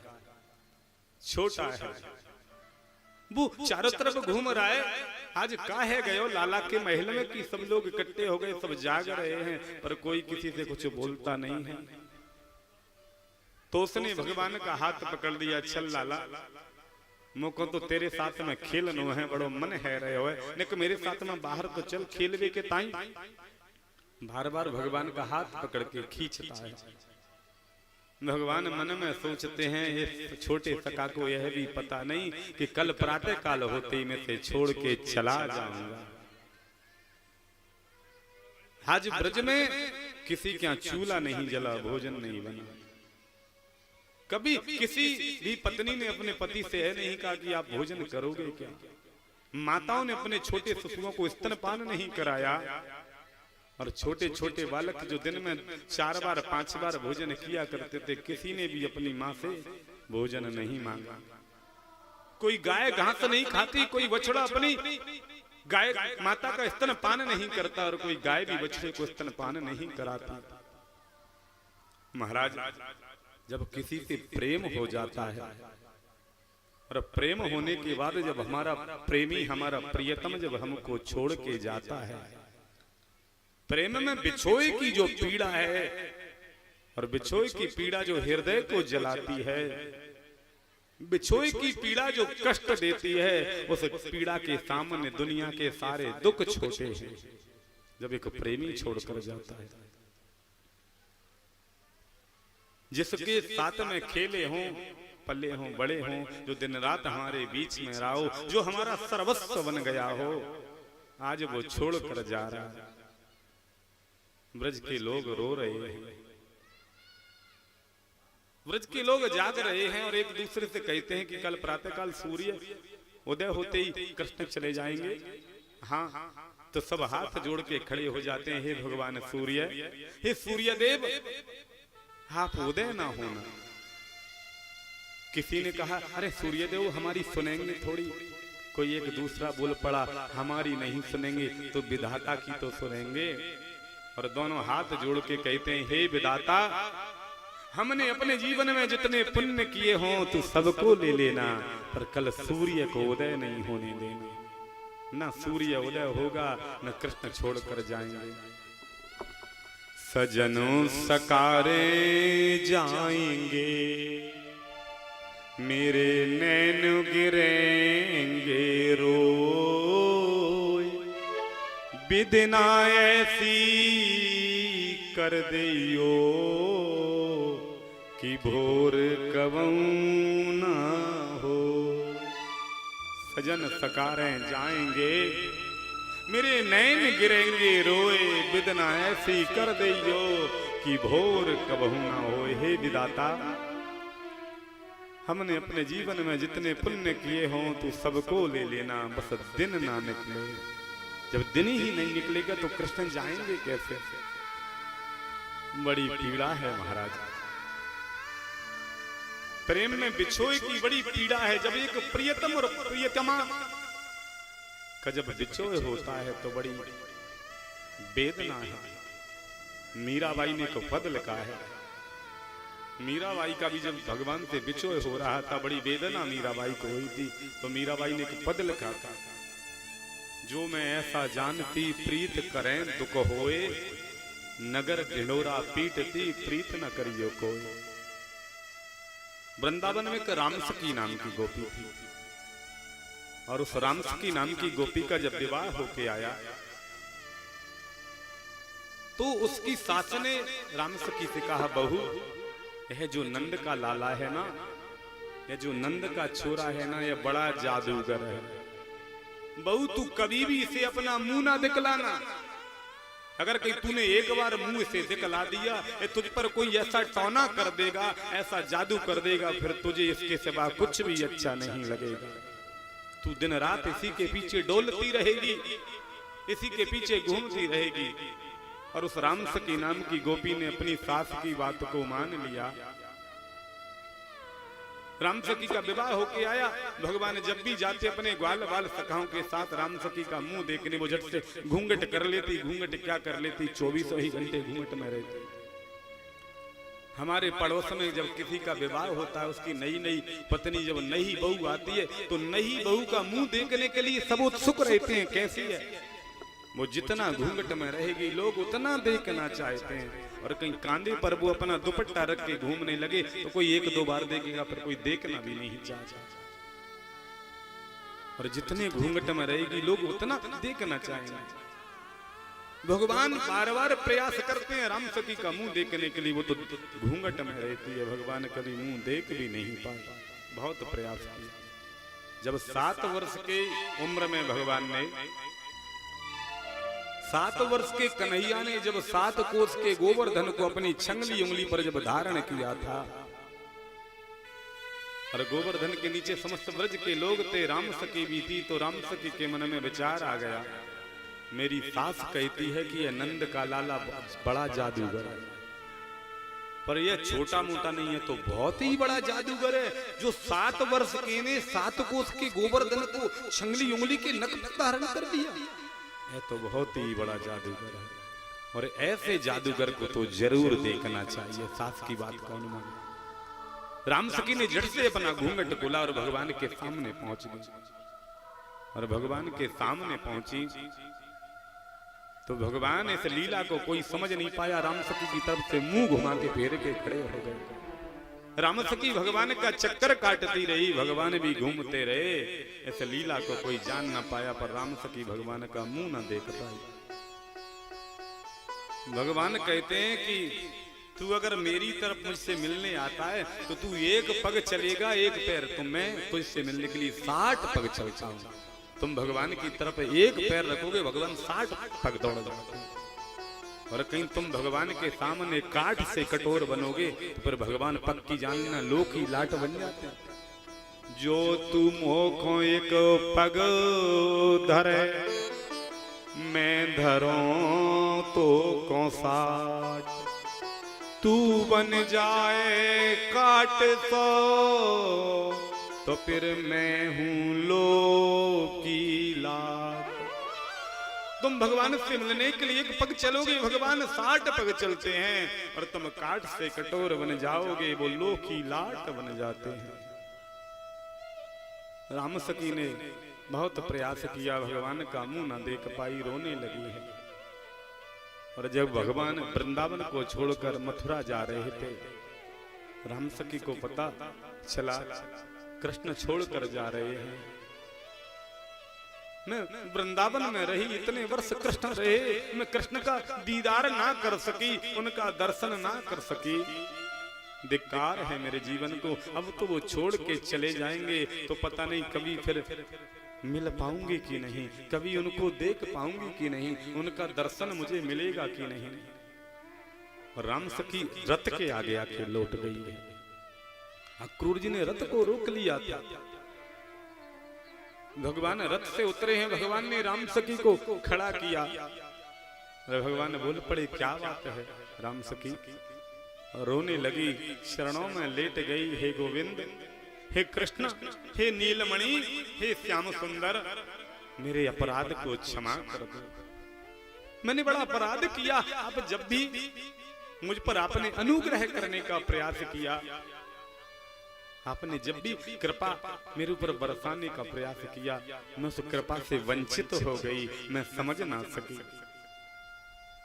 छोटा है, वो चारों तरफ घूम रहा है। आज काहे गयो लाला के महल में कि सब लोग इकट्ठे हो गए, सब जाग रहे हैं, पर कोई किसी से कुछ बोलता नहीं है। तो उसने भगवान का हाथ पकड़ लिया, चल लाला, मुझको तो तेरे साथ में खेलनो है, बड़ो मन है रहे हो, निक मेरे साथ में बाहर तो चल खेलवे के ताई। बार बार भगवान का हाथ पकड़ के खींचता है। भगवान मन में सोचते हैं इस छोटे सखा को यह भी पता नहीं कि कल प्रातः काल होते ही मैं से छोड़ के चला जाऊंगा। आज ब्रज में किसी के यहाँ चूल्हा नहीं जला, भोजन नहीं बना। कभी किसी भी पत्नी ने अपने पति से यह नहीं कहा कि आप भोजन करोगे क्या। माताओं ने अपने छोटे शिशुओं को स्तनपान नहीं कराया, और छोटे छोटे बालक जो दिन में 4 बार 5 बार भोजन किया करते थे, किसी ने भी अपनी माँ से भोजन नहीं मांगा। कोई गाय घास नहीं खाती, कोई बछड़ा अपनी गाय माता का स्तनपान नहीं करता, और कोई गाय भी बछड़े को स्तनपान नहीं कराती। महाराज, जब किसी से प्रेम हो जाता है, और प्रेम होने के बाद जब हमारा प्रेमी, हमारा प्रियतम जब हमको छोड़ के जाता है, प्रेम में बिछोए की जो पीड़ा है, और बिछोए की पीड़ा जो हृदय को जलाती है, बिछोए की पीड़ा जो कष्ट देती है, उस पीड़ा के सामने दुनिया के सारे दुख छोटे हैं। जब एक प्रेमी छोड़कर जाता है, जिसके साथ में खेले हों, पले हों, बड़े हों, जो दिन रात हमारे बीच में रहा हो, जो हमारा सर्वस्व बन गया हो, आज वो छोड़ कर जा रहा है। ब्रज के लोग रो रहे हैं, ब्रज के लोग जाग रहे हैं, और एक दूसरे से कहते हैं कि कल प्रातःकाल सूर्य उदय होते ही कृष्ण चले जाएंगे। हाँ, तो सब हाथ जोड़ के खड़े हो जाते हैं, हे भगवान सूर्य, हे सूर्य देव, आप उदय ना होना। किसी ने कहा, अरे सूर्य देव हमारी सुनेंगे थोड़ी। कोई एक दूसरा बोल पड़ा, हमारी नहीं सुनेंगे तो विधाता की तो सुनेंगे। और दोनों हाथ जोड़ के कहते हैं, हे विधाता, हमने अपने जीवन में जितने पुण्य किए हों तू सबको ले लेना, पर कल सूर्य को उदय नहीं होने देना। ना सूर्य उदय होगा, न कृष्ण छोड़कर जाएंगे। सजनों सकारे जाएंगे, मेरे नैन गिरेंगे रोए, विदना ऐसी कर दियो कि भोर कबू ना हो। सजन सकारे जाएंगे, मेरे नैन गिरेंगे रोए, विदना ऐसी कर दियो कि भोर कबहू ना हो। हे विधाता, हमने अपने जीवन में जितने पुण्य किए हों तू सबको ले लेना, बस दिन ना निकले। जब दिन ही नहीं निकलेगा तो कृष्ण जाएंगे कैसे। बड़ी पीड़ा है महाराज, प्रेम में बिछोए की बड़ी पीड़ा है। जब एक प्रियतम और प्रियतमा का जब बिछोए होता है तो बड़ी वेदना है। मीराबाई ने तो पद लिखा है, मीराबाई का भी जब भगवान से बिछोए हो रहा था बड़ी वेदना मीराबाई को हुई थी। तो मीराबाई ने एक पद लिखा था, जो मैं ऐसा जानती प्रीत करें दुख होए, नगर ढिंढोरा पीटती प्रीत न करियो कोई। वृंदावन में एक रामसखी नाम की गोपी थी, और उस रामसखी नाम की गोपी का जब विवाह होके आया तो उसकी सास ने रामसखी से कहा, बहू, यह जो नंद का लाला है ना, यह जो नंद का छोरा है ना, यह बड़ा जादूगर है। बहू, तू कभी भी इसे अपना मुंह ना दिखलाना। अगर कहीं तूने एक बार मुंह इसे दिखला दिया, ये तुझ पर कोई ऐसा टौना कर देगा, ऐसा जादू कर देगा, फिर तुझे इसके सिवा कुछ भी अच्छा नहीं लगेगा। तू दिन रात इसी के पीछे डोलती रहेगी, इसी के पीछे घूमती रहेगी। और उस रामसखी नाम की गोपी ने अपनी सास की बात को मान लिया। राम सखी का विवाह होके आया। भगवान जब भी जाते अपने ग्वाल बाल सखाओं के साथ राम सखी का मुंह देखने, वो झट से घूंघट कर लेती। घूंघट क्या कर लेती, 24 ही घंटे घूंघट में रहती। हमारे पड़ोस में जब किसी का विवाह होता है, उसकी नई नई पत्नी जब नई बहू आती है, तो नई बहू का मुंह देखने के लिए सब उत्सुक रहते हैं, कैसी है वो। जितना घूंघट में रहेगी लोग उतना देखना चाहते हैं। और कहीं कांधे पर वो अपना दुपट्टा रख के घूमने लगे तो कोई 1-2 बार देखेगा, फिर कोई देखना भी नहीं चाहता। और जितने घूंघट में रहेगी लोग उतना देखना चाहेंगे। भगवान बार बार प्रयास करते हैं राम सखी का मुंह देखने के लिए, वो तो घूंघट में रहती है। भगवान कभी मुंह देख भी नहीं पाए, बहुत प्रयास किया। जब 7 वर्ष के उम्र में भगवान ने, 7 वर्ष के कन्हैया ने जब 7 कोस के गोवर्धन को अपनी छंगली उंगली पर जब धारण किया था, और गोवर्धन के नीचे समस्त ब्रज के लोग थे, राम सखी भी थी, तो राम सखी के मन में विचार आ गया, मेरी सास कहती है कि यह नंद का लाला बड़ा जादूगर है, पर यह छोटा मोटा नहीं है तो बहुत ही बड़ा जादूगर है, जो 7 वर्ष के ने 7 कोस के गोवर्धन को छंगली उंगली के नक पर धारण कर दिया। यह तो बहुत ही बड़ा जादूगर है, और ऐसे जादूगर को तो जरूर देखना चाहिए। सास की बात कौन माने। राम सखी ने झट से अपना घूंघट खोला और भगवान के सामने पहुंच गई। और भगवान के सामने पहुंची तो भगवान इस लीला को कोई समझ नहीं पाया। राम सखी की तरफ से मुंह घुमा के फेर के खड़े हो गए। राम सखी भगवान का चक्कर काटती रही, भगवान भी घूमते रहे। इस लीला को कोई जान ना पाया, पर राम सखी भगवान का मुंह ना देख पाई। भगवान कहते हैं कि तू अगर मेरी तरफ मुझसे मिलने आता है तो तू 1 पग चलेगा 1 पैर, तो मैं तुझसे मिलने के लिए 60 पग चलता हूं। तुम भगवान की तरफ 1 पैर रखोगे, भगवान 60 पग दौड़ जाते हैं। और कहीं तुम भगवान के सामने काठ से कठोर बनोगे तो फिर भगवान पग की जानना लोक ही लाट बन जाते हैं। जो तुम हो 1 पग धरे, मैं धरो तो कौन 60, तू बन जाए काट तो फिर मैं हूं लो की लाट। तुम भगवान से मिलने के लिए 1 पग चलोगे, भगवान 60 पग चलते हैं, और तुम काट से कठोर बन जाओगे, वो लो की लाट बन जाते हैं। राम सखी ने बहुत प्रयास किया, भगवान का मुंह ना देख पाई, रोने लगी है। और जब भगवान वृंदावन को छोड़कर मथुरा जा रहे थे, राम सखी को पता चला कृष्ण छोड़कर जा रहे हैं। मैं वृंदावन में रही इतने वर्ष, कृष्ण रहे, मैं कृष्ण का दीदार ना कर सकी, उनका दर्शन ना कर सकी। धिक्कार है मेरे जीवन को। अब तो वो छोड़ के चले जाएंगे तो पता नहीं कभी फिर मिल पाऊंगी कि नहीं, कभी उनको देख पाऊंगी कि नहीं, उनका दर्शन मुझे मिलेगा कि नहीं। राम सखी रथ के आगे आके लौट गई है। अक्रूर जी ने रथ को रोक लिया था। भगवान रथ से उतरे हैं, भगवान ने राम सखी को खड़ा किया। भगवान बोल पड़े, क्या बात है। राम सखी रोने लगी, शरणों में लेट गई, हे गोविंद, हे कृष्ण, हे नीलमणि, हे श्याम सुंदर, मेरे अपराध को क्षमा कर दो। मैंने बड़ा अपराध किया। आप जब भी मुझ पर आपने अनुग्रह करने का प्रयास किया, आपने जब भी कृपा मेरे ऊपर बरसाने का प्रयास किया, मैं उस कृपा से वंचित हो गई, मैं समझ ना सकी।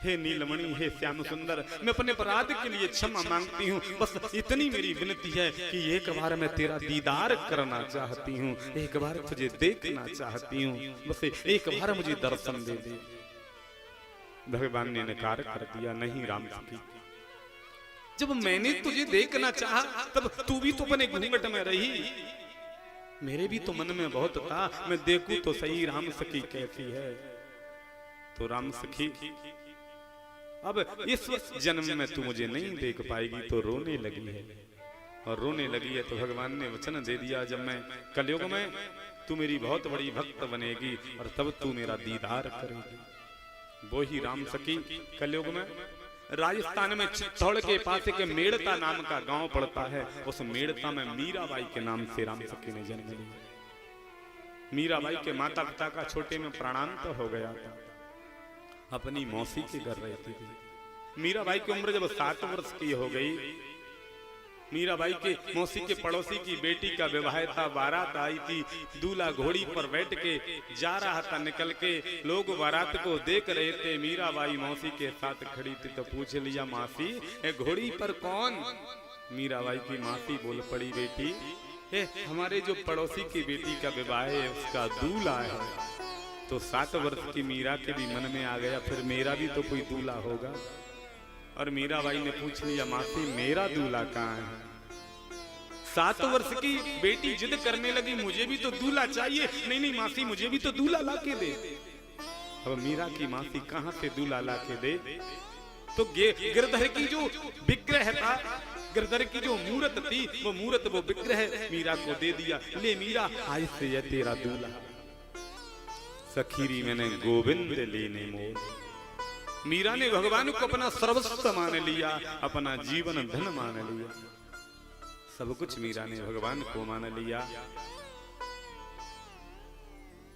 हे नीलमणि, हे श्याम सुंदर, मैं अपने अपराध के लिए क्षमा मांगती हूँ। बस इतनी मेरी विनती है कि 1 बार मैं तेरा दीदार करना चाहती हूँ, 1 बार तुझे देखना चाहती हूँ, बस 1 बार मुझे दर्शन दे दे। भगवान ने नकार कर दिया, नहीं राम सखी, जब मैंने तुझे देखना चाहा तब तू भी तो अपने घूंघट में रही, मेरे भी तो मन में बहुत था, मैं देखूं तो सही राम सखी कैसी है। तो राम सखी अब इस जन्म में तू मुझे नहीं देख पाएगी, तो रोने लगी है। और रोने लगी है तो भगवान ने वचन दे दिया, जब मैं कलयुग में तू मेरी बहुत बड़ी भक्त बनेगी और तब तू मेरा दीदार करेगी। वो ही राम सखी कलयुग में राजस्थान में चित्तौड़ के पास एक मेड़ता नाम का गांव पड़ता है। उस मेड़ता में मीराबाई के नाम से राम सखी ने जन्म लिया। मीराबाई के माता पिता का छोटे में प्राणांत हो गया था। अपनी मौसी के घर रहती थी। मीराबाई की उम्र जब 7 वर्ष की हो गई, मीराबाई के मौसी के पड़ोसी की बेटी का विवाह था। बारात आई थी। दूल्हा घोड़ी पर बैठ के जा रहा था। निकल के लोग बारात को देख रहे थे। मीराबाई मौसी के साथ खड़ी थी तो पूछ लिया, मासी ए घोड़ी पर कौन? मीराबाई की मासी बोल पड़ी, बेटी हमारे जो पड़ोसी की बेटी का विवाह है उसका दूल्हा है। तो 7 वर्ष की मीरा के भी मन में आ गया, फिर मेरा भी तो कोई दूल्हा होगा। और मीराबाई ने पूछ लिया, मासी मेरा दूल्हा कहाँ है? 7 वर्ष की बेटी जिद करने लगी, मुझे भी तो दूल्हा चाहिए। नहीं नहीं मासी, मुझे भी तो दूल्हा ला के दे। अब मीरा की मासी कहाँ से दूल्हा ला के दे? तो गिरधर की जो विग्रह था, गिरधर की जो मूर्त थी, वो मूर्त वो विग्रह मीरा को दे दिया। ले मीरा, आज से यह तेरा दूल्हा। सखीरी मैंने गोविंद लेने मोल। मीरा ने भगवान को अपना सर्वस्व मान लिया, अपना जीवन धन मान लिया। सब कुछ मीरा ने भगवान को मान लिया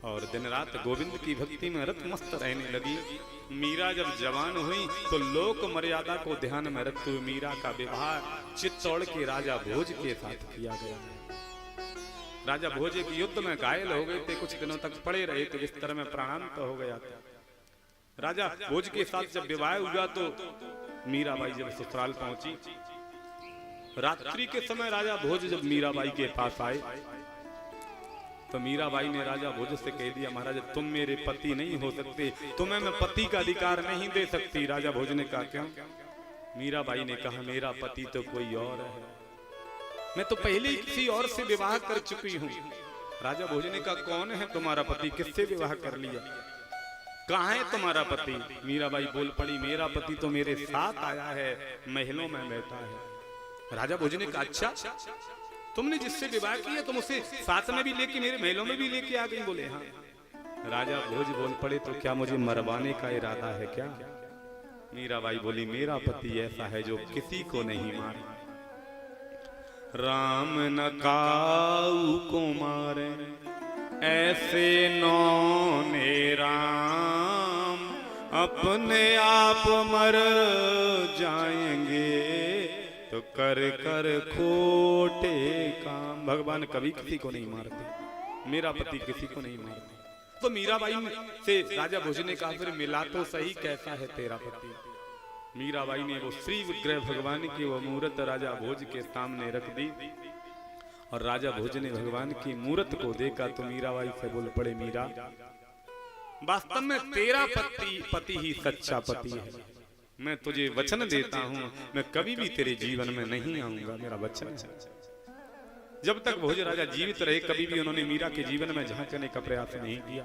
और दिन रात गोविंद की भक्ति में रत मस्त रहने लगी। मीरा जब जवान हुई तो लोक मर्यादा को ध्यान में रखते हुए मीरा का विवाह चित्तौड़ के राजा भोज के साथ किया गया। राजा भोज एक युद्ध में घायल हो गए थे, कुछ दिनों तक पड़े रहे थे, बिस्तर में प्राणांत हो गया था। राजा भोज के साथ जब विवाह हुआ तो मीराबाई जब ससुराल पहुंची, रात्रि के समय राजा भोज जब मीराबाई के पास आए तो मीराबाई ने राजा भोज से कह दिया, महाराज तुम मेरे पति नहीं हो सकते, तुम्हें मैं पति का अधिकार नहीं दे सकती। राजा भोज ने कहा, क्यों? मीराबाई ने कहा, मेरा पति तो कोई और है, मैं तो पहले ही किसी और से विवाह कर चुकी हूँ। राजा भोज ने कहा, कौन है तुम्हारा पति, किससे विवाह कर लिया, कहाँ है तुम्हारा पति? मीराबाई बोल पड़ी, मेरा पति तो मेरे साथ आया है, महलों में बैठा है। राजा भोज ने कहा, अच्छा तुमने जिससे विवाह किया तुम उसे साथ में भी लेके मेरे महलों में भी लेके आ गई? बोले हाँ। राजा भोज बोल पड़े, तो क्या मुझे मरवाने का इरादा है क्या? मीराबाई बोली, मेरा पति ऐसा है जो किसी को नहीं मारे। राम न काऊ को मारे ऐसे नौने राम, अपने आप मर जाएंगे तो कर कर खोटे काम। भगवान कभी किसी को नहीं मारते, मेरा पति किसी को नहीं मारते। तो मीराबाई से राजा भोज ने कहा, फिर मिला तो सही, कैसा है तेरा पति? मीराबाई ने वो श्री विग्रह भगवान की वो मूर्त राजा भोज के सामने रख दी और राजा भोज ने भगवान की मूर्त को देखा तो मीराबाई से बोल पड़े, मीरा वास्तव में तेरा पति ही सच्चा पति है। मैं तुझे वचन देता हूँ, मैं कभी भी तेरे जीवन में नहीं आऊंगा, मेरा वचन है। जब तक भोज राजा जीवित रहे कभी भी उन्होंने मीरा के जीवन में झांकने का प्रयास नहीं किया।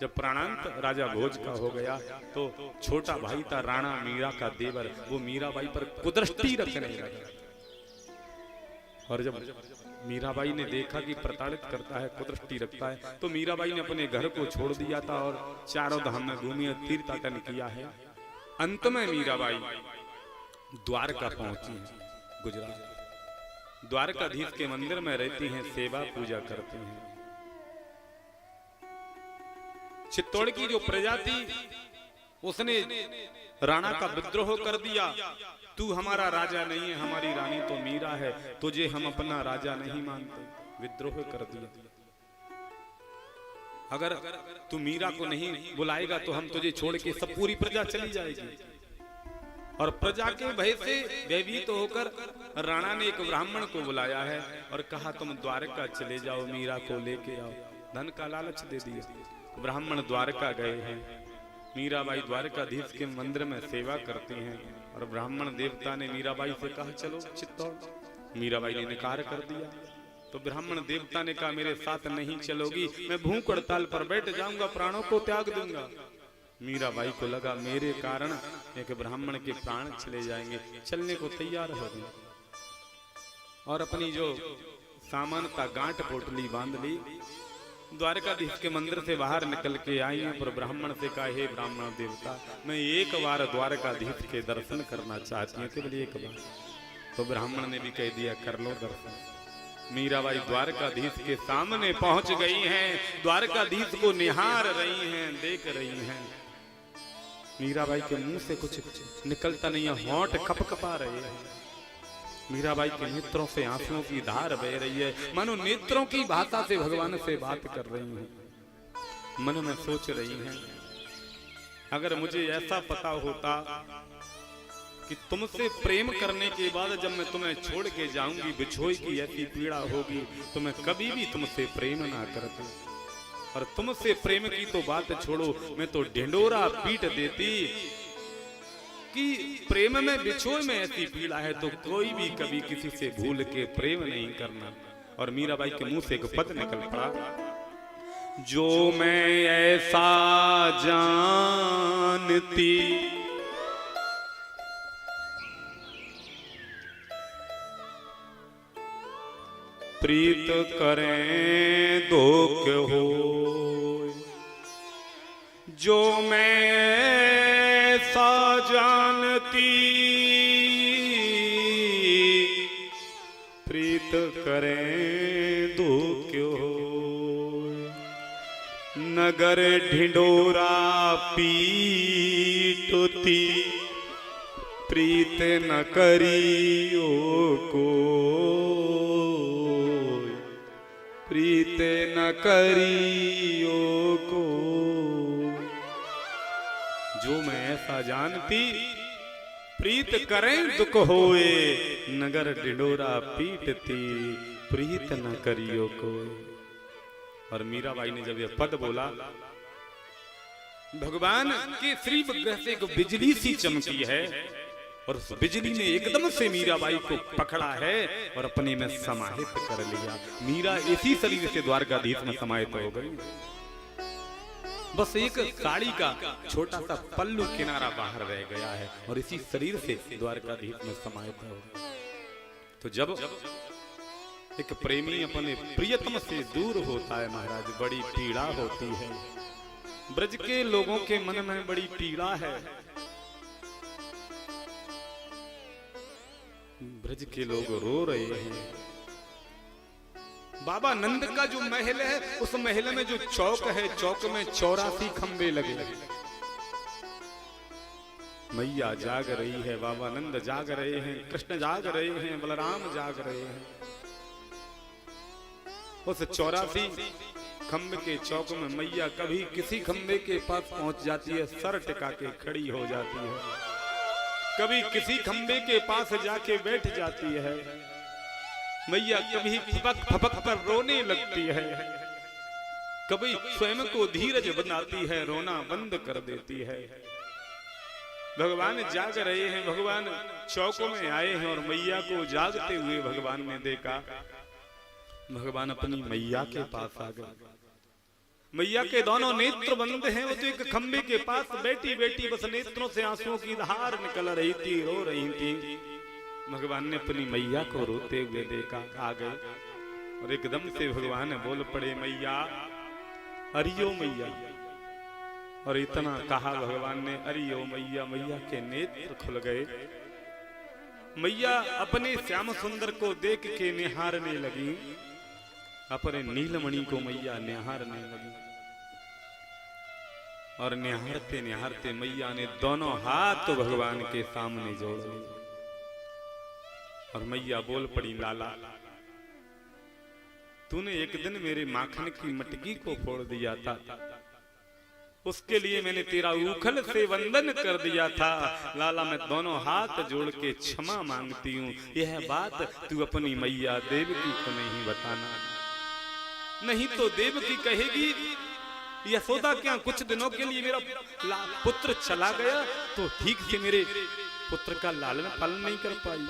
जब प्राणांत राजा भोज का हो गया तो छोटा भाई था राणा मीरा का देवर, वो मीराबाई पर कुदृष्टि रखने लगा। और जब मीराबाई ने देखा कि प्रताड़ित करता है, कुदृष्टि रखता है, तो मीराबाई ने अपने घर को छोड़ दिया था और चारों धाम में घूमी, तीर्थाटन किया है। अंत में मीराबाई द्वारका पहुंची है, गुजरात। द्वारकाधीश के मंदिर में रहती हैं, सेवा पूजा करती हैं। चित्तौड़ की जो प्रजा थी उसने राणा का विद्रोह कर दिया। तू हमारा राजा नहीं है, हमारी रानी तो मीरा है, तुझे हम अपना राजा नहीं मानते, विद्रोह कर दिया। अगर तू मीरा को नहीं बुलाएगा तो हम तुझे छोड़ के सब पूरी प्रजा चली जाएगी। और प्रजा के भय से भयभीत होकर राणा ने एक ब्राह्मण को बुलाया है और कहा, तुम द्वारका चले जाओ, मीरा को लेके आओ। धन का लालच दे दिया। ब्राह्मण द्वारका गए हैं। मीराबाई द्वारकाधीश के मंदिर में सेवा करती हैं और ब्राह्मण देवता ने मीराबाई से कहा, चलो चित्तौड़। मीराबाई ने इनकार कर दिया। तो ब्राह्मण देवता ने कहा, मेरे साथ नहीं चलोगी, मैं भूख हड़ताल पर बैठ जाऊंगा, प्राणों को त्याग दूंगा। मीराबाई को लगा मेरे कारण एक ब्राह्मण के प्राण चले जाएंगे, चलने को तैयार हो गई और अपनी जो सामान का गांठ पोटली बांध ली द्वारकाधीश के मंदिर से बाहर निकल के आई हैं, पर ब्राह्मण से कहा, हे ब्राह्मण देवता, मैं एक बार द्वारकाधीश के दर्शन करना चाहती हूँ, केवल एक बार। तो ब्राह्मण ने भी कह दिया, कर लो दर्शन। मीराबाई द्वारकाधीश के सामने पहुंच गई हैं, द्वारकाधीश को निहार रही हैं, देख रही हैं। मीराबाई के मुंह से कुछ निकलता नहीं है, होंठ कपकपा रहे हैं। मीराबाई के नेत्रों से आंसुओं की धार बह रही है, मानो नेत्रों की भाषा से भगवान से बात कर रही हैं। मन में सोच रही हैं, अगर मुझे ऐसा पता होता कि तुमसे प्रेम करने के बाद जब मैं तुम्हें छोड़ के जाऊंगी, बिछोई की ऐसी पीड़ा होगी, तो मैं कभी भी तुमसे प्रेम ना करती। और तुमसे प्रेम की तो बात छोड़ो, मैं तो ढिंडोरा पीट देती कि प्रेम में बिछोई में ऐसी पीड़ा है तो कोई भी कभी किसी से भूल के प्रेम नहीं करना। और मीराबाई के मुंह से एक पद निकल पड़ा, जो मैं ऐसा जानती प्रीत करें दो के हो, जो मैं ऐसा जानती प्रीत करें दो क्यों हो, नगर ढिंडोरा पीटती प्रीत न करियो को, प्रीत न करियो को। जो मैं ऐसा जानती प्रीत करें दुख होए, नगर ढिंडोरा पीटती प्रीत न करियो को। और मीराबाई ने जब यह पद बोला, भगवान के श्री विग्रह से एक बिजली सी चमकी है, और उस बिजली ने एकदम से मीराबाई को पकड़ा है और अपने में समाहित कर लिया। मीरा इसी शरीर से द्वारकाधीश में समाहित हो गई। बस एक साड़ी का छोटा सा पल्लू किनारा बाहर रह गया है और इसी शरीर से द्वारकाधीश में समाहित हो गई। तो जब एक प्रेमी अपने प्रियतम से दूर होता है महाराज, बड़ी पीड़ा होती है। ब्रज के लोगों के मन में बड़ी पीड़ा है। ब्रज के लोग रो रहे हैं। बाबा नंद का जो महल है, उस महल में जो चौक है, चौक में 84 खंबे लगे। मैया जाग रही है, बाबा नंद जाग रहे हैं, कृष्ण जाग रहे हैं, बलराम जाग रहे हैं। उस 84 खंबे के चौक में मैया कभी किसी खंबे के पास पहुंच जाती है, सर टिका के खड़ी हो जाती है, कभी किसी खंबे के पास जाके बैठ जाती है। मैया कभी फपक फपक कर रोने लगती है, कभी स्वयं को धीरज बनाती है, रोना बंद कर देती है। भगवान जाग रहे हैं, भगवान चौकों में आए हैं और मैया को जागते हुए भगवान ने देखा। भगवान अपनी मैया के पास आ गए। मैया के दोनों नेत्र बंद हैं, वो तो एक खंबे के पास बैठी बैठी बस नेत्रों से आंसुओं की धार निकल रही थी, रो रही थी। भगवान ने अपनी मैया को रोते हुए देखा, आ गए और एकदम से भगवान बोल पड़े, मैया अरियो मैया। और इतना कहा भगवान ने, अरियो मैया। मैया के नेत्र खुल गए। मैया अपने श्याम सुंदर को देख के निहारने लगी, अपने नीलमणि को मैया निहारने लगी। और निहारते निहारते मैया ने दोनों हाथ भगवान के सामने जोड़ लिए और मैया बोल पड़ी, लाला तूने एक दिन मेरे माखन की मटकी को फोड़ दिया था, उसके लिए मैंने तेरा उखल से वंदन कर दिया था। लाला मैं दोनों हाथ जोड़ के क्षमा मांगती हूँ। यह बात तू अपनी मैया देवकी को नहीं बताना, नहीं तो देवकी कहेगी यशोदा क्या कुछ दिनों के लिए मेरा पुत्र चला गया तो ठीक से मेरे पुत्र का लालन पालन नहीं कर पाई।